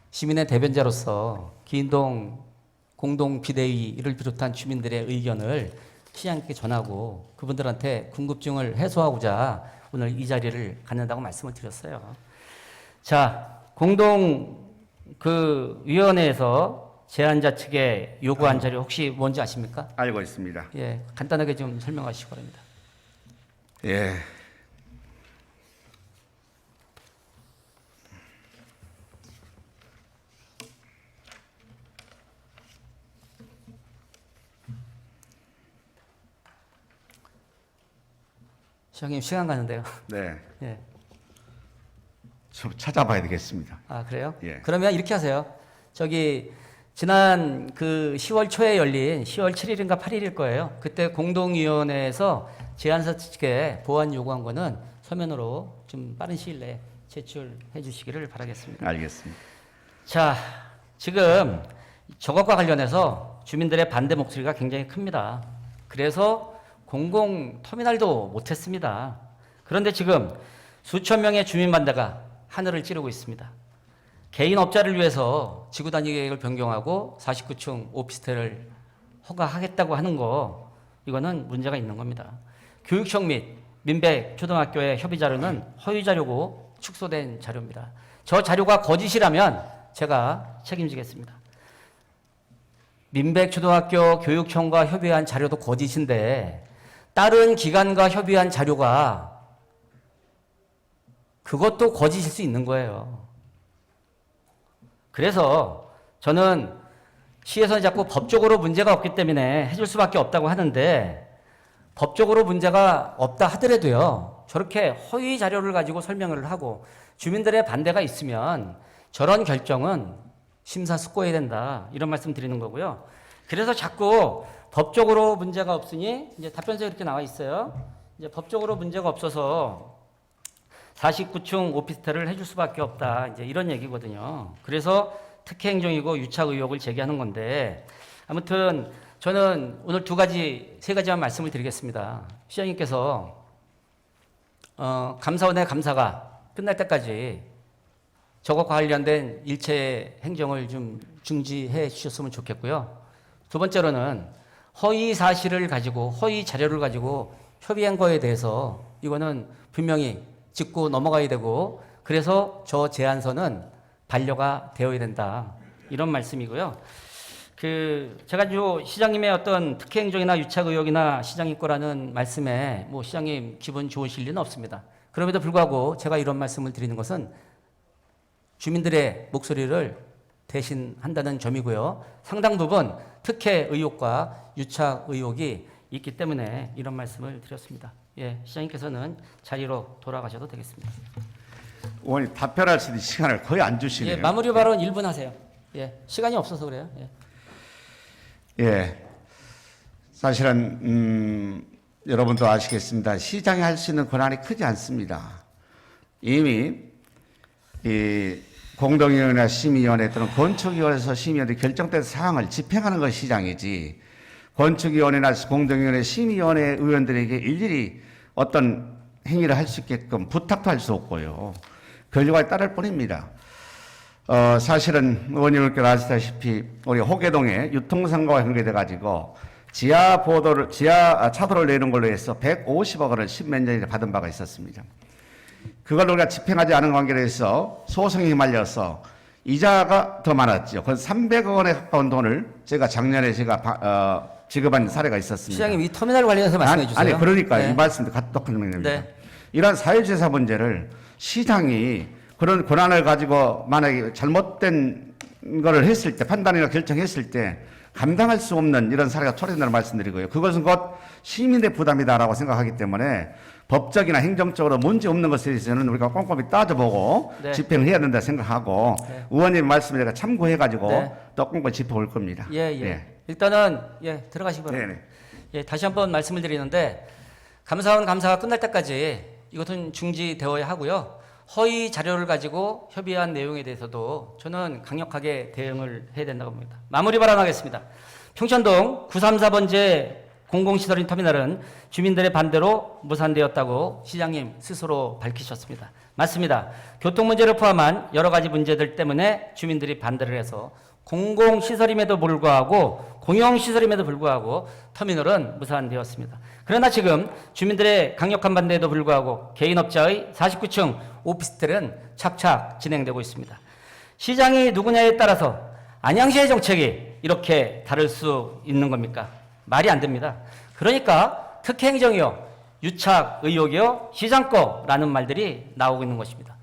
시민의 대변자로서 기인동 공동 비대위를 비롯한 주민들의 의견을 시장님께 전하고 그분들한테 궁금증을 해소하고자 오늘 이 자리를 갖는다고 말씀을 드렸어요. 자, 공동 그 위원회에서 제안자 측에 요구한 자료 혹시 뭔지 아십니까? 알고 있습니다. 예, 간단하게 좀 설명하시기 바랍니다. 예. 시장님 시간 가는데요. 네. 예. 좀 찾아봐야 되겠습니다. 아, 그래요? 예. 그러면 이렇게 하세요. 저기 지난 그 10월 초에 열린 10월 7일인가 8일일 거예요. 그때 공동위원회에서 제안서 측에 보완 요구한 거는 서면으로 좀 빠른 시일 내에 제출해 주시기를 바라겠습니다. 알겠습니다. 자, 지금 저것과 관련해서 주민들의 반대 목소리가 굉장히 큽니다. 그래서 공공 터미널도 못했습니다. 그런데 지금 수천 명의 주민 반대가 하늘을 찌르고 있습니다. 개인 업자를 위해서 지구 단위 계획을 변경하고 49층 오피스텔을 허가하겠다고 하는 거, 이거는 문제가 있는 겁니다. 교육청 및 민백 초등학교의 협의 자료는 허위 자료고 축소된 자료입니다. 저 자료가 거짓이라면 제가 책임지겠습니다. 민백 초등학교 교육청과 협의한 자료도 거짓인데 다른 기관과 협의한 자료가 그것도 거짓일 수 있는 거예요. 그래서 저는 시에서는 자꾸 법적으로 문제가 없기 때문에 해줄 수밖에 없다고 하는데 법적으로 문제가 없다 하더라도요. 저렇게 허위 자료를 가지고 설명을 하고 주민들의 반대가 있으면 저런 결정은 심사숙고해야 된다. 이런 말씀 드리는 거고요. 그래서 자꾸 법적으로 문제가 없으니 이제 답변서에 이렇게 나와 있어요. 이제 법적으로 문제가 없어서 49층 오피스텔을 해줄 수밖에 없다. 이제 이런 얘기거든요. 그래서 특혜 행정이고 유착 의혹을 제기하는 건데 아무튼 저는 오늘 세 가지만 말씀을 드리겠습니다. 시장님께서 감사원의 감사가 끝날 때까지 저것과 관련된 일체 행정을 좀 중지해 주셨으면 좋겠고요. 두 번째로는 허위 사실을 가지고 허위 자료를 가지고 협의한 거에 대해서 이거는 분명히 짚고 넘어가야 되고 그래서 저 제안서는 반려가 되어야 된다. 이런 말씀이고요. 제가 시장님의 어떤 특혜 행정이나 유착 의혹이나 시장님 거라는 말씀에 뭐 시장님 기분 좋으실 리는 없습니다. 그럼에도 불구하고 제가 이런 말씀을 드리는 것은 주민들의 목소리를 대신한다는 점이고요. 상당 부분 특혜 의혹과 유착 의혹이 있기 때문에 이런 말씀을 드렸습니다. 예, 시장님께서는 자리로 돌아가셔도 되겠습니다. 의원님 답변할 수 있는 시간을 거의 안 주시네요. 예, 마무리 발언 1분 하세요. 예, 시간이 없어서 그래요. 예. 예, 사실은 여러분도 아시겠습니다. 시장이 할 수 있는 권한이 크지 않습니다. 이미 이 공동위원회나 심의위원회 또는 건축위원회에서 심의위원회 결정된 사항을 집행하는 것이 시장이지 건축위원회나 공동위원회 심의위원회 의원들에게 일일이 어떤 행위를 할 수 있게끔 부탁도 할 수 없고요. 결과에 따를 뿐입니다. 사실은 의원님께서 아시다시피 우리 호계동에 유통상가와 연계돼 가지고 지하 차도를 내는 걸로 해서 150억 원을 10몇 년에 받은 바가 있었습니다. 그걸 우리가 집행하지 않은 관계로 해서 소송에 휘말려서 이자가 더 많았죠. 그 300억 원에 가까운 돈을 작년에 지급한 사례가 있었습니다. 시장님 이 터미널 관련해서 말씀해 주세요. 아니 그러니까 네. 이 말씀도 똑같은 겁니다. 네. 이러한 사유재산 문제를 시장이 그런 권한을 가지고 만약에 잘못된 거를 했을 때 판단이나 결정했을 때 감당할 수 없는 이런 사례가 초래된다는 말씀드리고요. 그것은 곧 시민의 부담이다라고 생각하기 때문에 법적이나 행정적으로 문제 없는 것에 대해서는 우리가 꼼꼼히 따져보고 네. 집행을 해야 된다 생각하고 네. 의원님 말씀을 제가 참고해가지고 네. 또 꼼꼼히 짚어볼 겁니다. 예. 일단은 들어가시기 바랍니다. 네네. 예, 다시 한번 말씀을 드리는데 감사원 감사가 끝날 때까지 이것은 중지되어야 하고요. 허위 자료를 가지고 협의한 내용에 대해서도 저는 강력하게 대응을 해야 된다고 봅니다. 마무리 발언하겠습니다. 평천동 934번째 공공시설인 터미널은 주민들의 반대로 무산되었다고 시장님 스스로 밝히셨습니다. 맞습니다. 교통 문제를 포함한 여러 가지 문제들 때문에 주민들이 반대를 해서 공공시설임에도 불구하고 공영시설임에도 불구하고 터미널은 무산되었습니다. 그러나 지금 주민들의 강력한 반대에도 불구하고 개인업자의 49층 오피스텔은 착착 진행되고 있습니다. 시장이 누구냐에 따라서 안양시의 정책이 이렇게 다를 수 있는 겁니까? 말이 안 됩니다. 그러니까 특혜행정이요, 유착 의혹이요, 시장 거라는 말들이 나오고 있는 것입니다.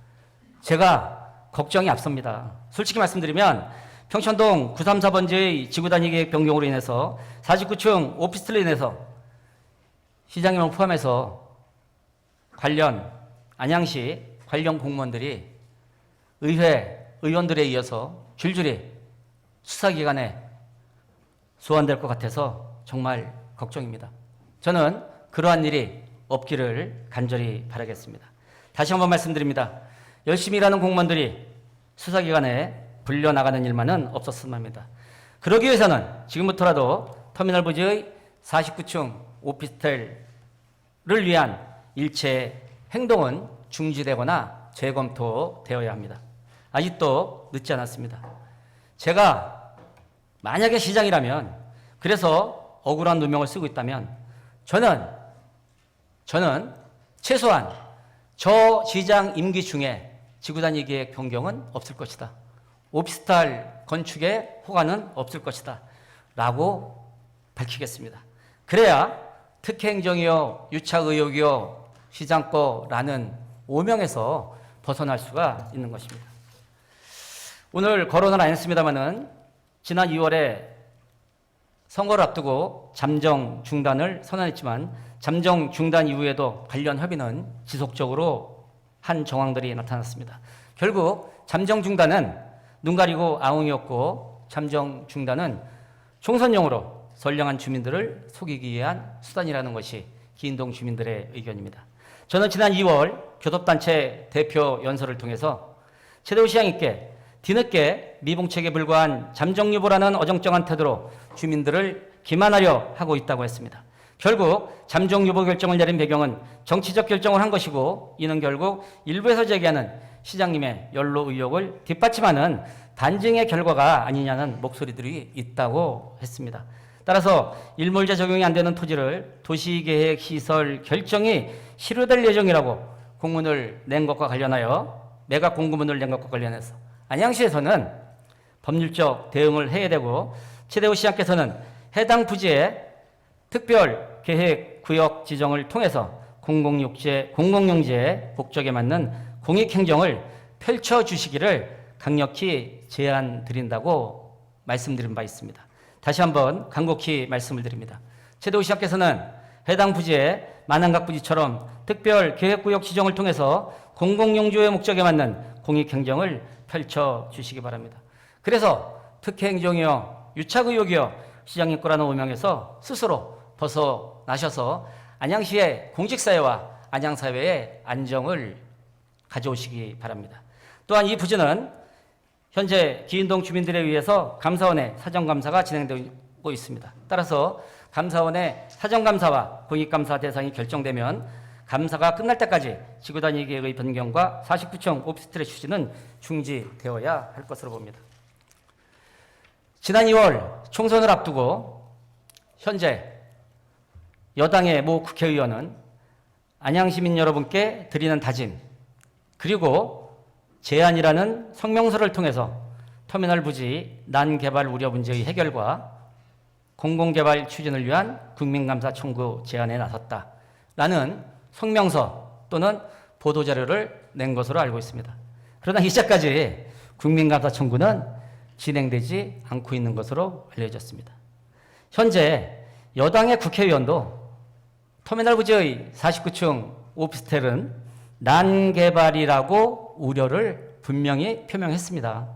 제가 걱정이 앞섭니다. 솔직히 말씀드리면 평천동 934번지의 지구단위 계획 변경으로 인해서 49층 오피스텔로 인해서 시장님을 포함해서 안양시 관련 공무원들이 의원들에 이어서 줄줄이 수사기관에 소환될 것 같아서 정말 걱정입니다. 저는 그러한 일이 없기를 간절히 바라겠습니다. 다시 한번 말씀드립니다. 열심히 일하는 공무원들이 수사기관에 불려나가는 일만은 없었으면 합니다. 그러기 위해서는 지금부터라도 터미널 부지의 49층 오피스텔을 위한 일체 행동은 중지되거나 재검토되어야 합니다. 아직도 늦지 않았습니다. 제가 만약에 시장이라면, 그래서 억울한 누명을 쓰고 있다면 저는 최소한 저 시장 임기 중에 지구단위 계획 변경은 없을 것이다. 오피스텔 건축에 호가는 없을 것이다. 라고 밝히겠습니다. 그래야 특혜행정이요, 유착의혹이요, 시장거라는 오명에서 벗어날 수가 있는 것입니다. 오늘 거론은 안 했습니다마는 지난 2월에 선거를 앞두고 잠정 중단을 선언했지만 잠정 중단 이후에도 관련 협의는 지속적으로 한 정황들이 나타났습니다. 결국 잠정 중단은 눈 가리고 아웅이었고 잠정 중단은 총선용으로 선량한 주민들을 속이기 위한 수단이라는 것이 기인동 주민들의 의견입니다. 저는 지난 2월 교섭단체 대표 연설을 통해서 최대호 시장님께 뒤늦게 미봉책에 불과한 잠정유보라는 어정쩡한 태도로 주민들을 기만하려 하고 있다고 했습니다. 결국 잠정유보 결정을 내린 배경은 정치적 결정을 한 것이고 이는 결국 일부에서 제기하는 시장님의 연로 의혹을 뒷받침하는 단증의 결과가 아니냐는 목소리들이 있다고 했습니다. 따라서 일몰제 적용이 안 되는 토지를 도시계획 시설 결정이 실효될 예정이라고 공문을 낸 것과 관련하여 매각 공고문을 낸 것과 관련해서 안양시에서는 법률적 대응을 해야 되고 최대호 시장께서는 해당 부지에 특별 계획 구역 지정을 통해서 공공용지의 목적에 맞는 공익행정을 펼쳐주시기를 강력히 제안드린다고 말씀드린 바 있습니다. 다시 한번 간곡히 말씀을 드립니다. 최대호 시장께서는 해당 부지에 만안각 부지처럼 특별 계획구역 지정을 통해서 공공용지의 목적에 맞는 공익행정을 펼쳐주시기 바랍니다. 그래서 특혜행정이요, 유착의혹이요, 시장님 거라는 오명에서 스스로 벗어나셔서 안양시의 공직사회와 안양사회의 안정을 가져오시기 바랍니다. 또한 이 부지는 현재 기인동 주민들에 의해서 감사원의 사정감사가 진행되고 있습니다. 따라서 감사원의 사정감사와 공익감사 대상이 결정되면 감사가 끝날 때까지 지구단위 계획의 변경과 49층 오피스텔의 추진은 중지되어야 할 것으로 봅니다. 지난 2월 총선을 앞두고 현재 여당의 모 국회의원은 안양시민 여러분께 드리는 다짐 그리고 제안이라는 성명서를 통해서 터미널 부지 난개발 우려 문제의 해결과 공공개발 추진을 위한 국민감사 청구 제안에 나섰다라는 성명서 또는 보도자료를 낸 것으로 알고 있습니다. 그러나 이제까지 국민감사 청구는 진행되지 않고 있는 것으로 알려졌습니다. 현재 여당의 국회의원도 터미널 부지의 49층 오피스텔은 난개발이라고 우려를 분명히 표명했습니다.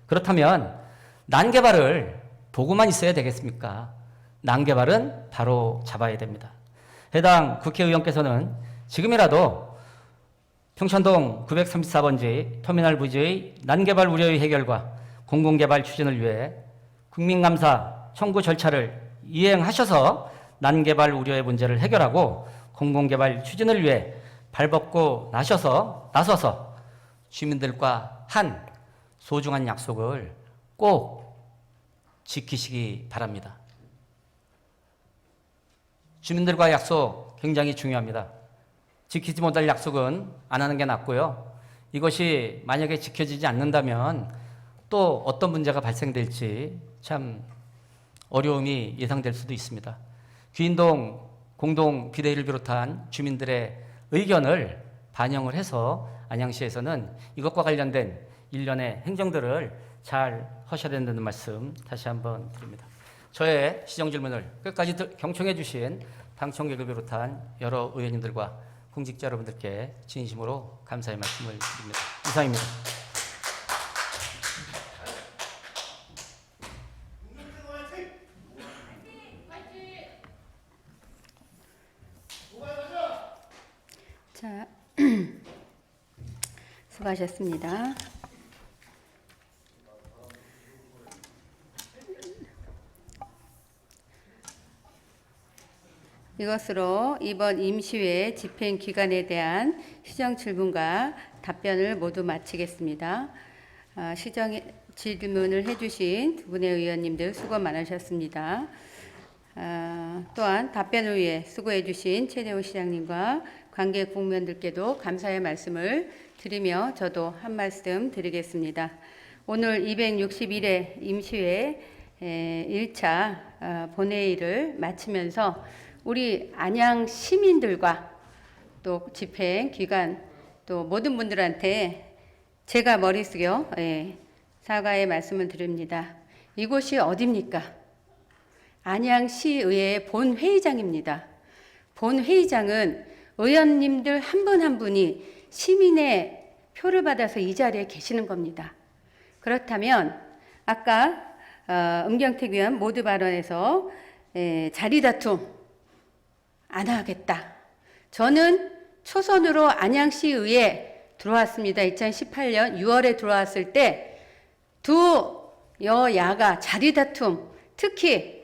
그렇다면 난개발을 보고만 있어야 되겠습니까? 난개발은 바로 잡아야 됩니다. 해당 국회의원께서는 지금이라도 평촌동 934번지 터미널 부지의 난개발 우려의 해결과 공공개발 추진을 위해 국민감사 청구 절차를 이행하셔서 난개발 우려의 문제를 해결하고 공공개발 추진을 위해 발벗고 나서서 주민들과 한 소중한 약속을 꼭 지키시기 바랍니다. 주민들과 약속 굉장히 중요합니다. 지키지 못할 약속은 안 하는 게 낫고요. 이것이 만약에 지켜지지 않는다면 또 어떤 문제가 발생될지 참 어려움이 예상될 수도 있습니다. 귀인동 공동 비대위를 비롯한 주민들의 의견을 반영을 해서 안양시에서는 이것과 관련된 일련의 행정들을 잘 하셔야 된다는 말씀 다시 한번 드립니다. 저의 시정질문을 끝까지 경청해 주신 방청객을 비롯한 여러 의원님들과 공직자 여러분들께 진심으로 감사의 말씀을 드립니다. 이상입니다. 자, 수고하셨습니다. 이것으로 이번 임시회 집행 기간에 대한 시정 질문과 답변을 모두 마치겠습니다. 시정 질문을 해주신 두 분의 의원님들 수고 많으셨습니다. 또한 답변을 위해 수고해주신 최대호 시장님과 관계 국민들께도 감사의 말씀을 드리며 저도 한 말씀 드리겠습니다. 오늘 261회 임시회 1차 본회의를 마치면서 우리 안양 시민들과 또 집행 기관 또 모든 분들한테 제가 머릿속에 사과의 말씀을 드립니다. 이곳이 어디입니까? 안양시의회 본회의장입니다. 본회의장은 의원님들 한 분 한 분이 시민의 표를 받아서 이 자리에 계시는 겁니다. 그렇다면 아까 음경택 의원 모두 발언에서 자리 다툼 안 하겠다. 저는 초선으로 안양시의회에 들어왔습니다. 2018년 6월에 들어왔을 때 두 여야가 자리 다툼, 특히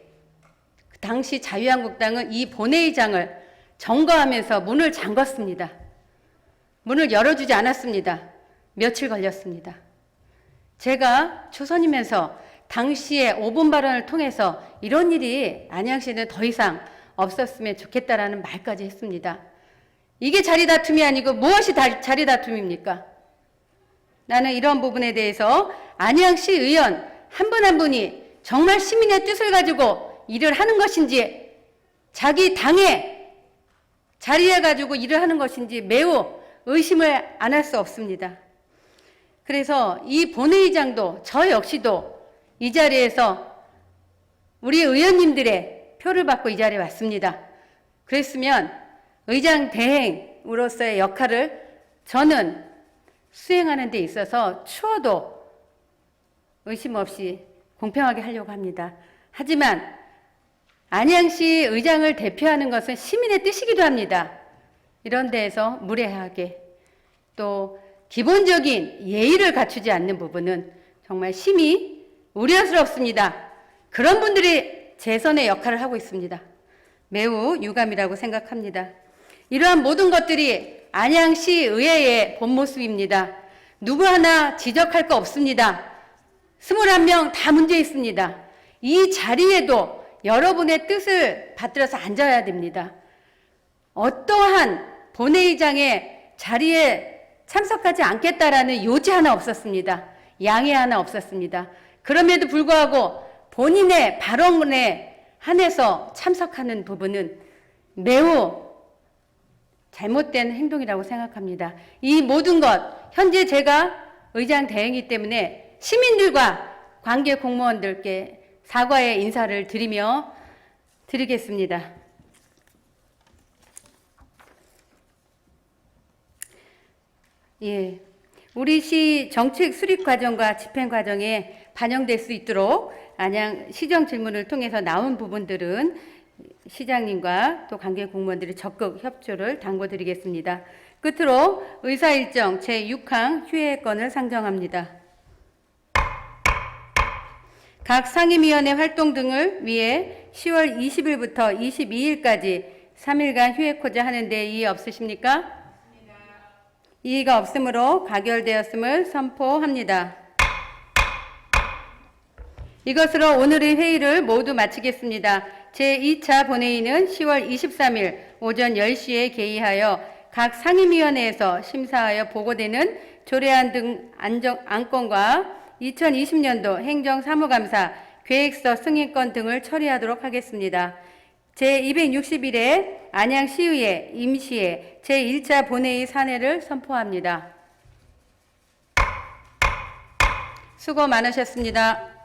당시 자유한국당은 이 본회의장을 점거하면서 문을 잠궜습니다. 문을 열어주지 않았습니다. 며칠 걸렸습니다. 제가 초선이면서 당시에 5분 발언을 통해서 이런 일이 안양시는 더 이상 없었으면 좋겠다라는 말까지 했습니다. 이게 자리다툼이 아니고 무엇이 자리다툼입니까? 나는 이런 부분에 대해서 안양시 의원 한 분 한 분이 정말 시민의 뜻을 가지고 일을 하는 것인지 자기 당의 자리에 가지고 일을 하는 것인지 매우 의심을 안 할 수 없습니다. 그래서 이 본회의장도 저 역시도 이 자리에서 우리 의원님들의 표를 받고 이 자리에 왔습니다. 그랬으면 의장 대행으로서의 역할을 저는 수행하는 데 있어서 추워도 의심 없이 공평하게 하려고 합니다. 하지만 안양시 의장을 대표하는 것은 시민의 뜻이기도 합니다. 이런 데에서 무례하게 또 기본적인 예의를 갖추지 않는 부분은 정말 심히 우려스럽습니다. 그런 분들이 재선의 역할을 하고 있습니다. 매우 유감이라고 생각합니다. 이러한 모든 것들이 안양시 의회의 본 모습입니다. 누구 하나 지적할 거 없습니다. 21명 다 문제 있습니다. 이 자리에도 여러분의 뜻을 받들어서 앉아야 됩니다. 어떠한 본회의장의 자리에 참석하지 않겠다라는 요지 하나 없었습니다. 양해 하나 없었습니다. 그럼에도 불구하고 본인의 발언에 한해서 참석하는 부분은 매우 잘못된 행동이라고 생각합니다. 이 모든 것, 현재 제가 의장 대행이기 때문에 시민들과 관계 공무원들께 사과의 인사를 드리겠습니다. 예, 우리 시 정책 수립 과정과 집행 과정에 반영될 수 있도록 안양 시정 질문을 통해서 나온 부분들은 시장님과 또 관계 공무원들의 적극 협조를 당부드리겠습니다. 끝으로 의사일정 제6항 휴회권을 상정합니다. 각 상임위원회 활동 등을 위해 10월 20일부터 22일까지 3일간 휴회코자 하는데 이의 없으십니까? 이의가 없으므로 가결되었음을 선포합니다. 이것으로 오늘의 회의를 모두 마치겠습니다. 제2차 본회의는 10월 23일 오전 10시에 개의하여 각 상임위원회에서 심사하여 보고되는 조례안 등 안건과 2020년도 행정사무감사 계획서 승인권 등을 처리하도록 하겠습니다. 제261회 안양시의회 임시회 제1차 본회의 산회를 선포합니다. 수고 많으셨습니다.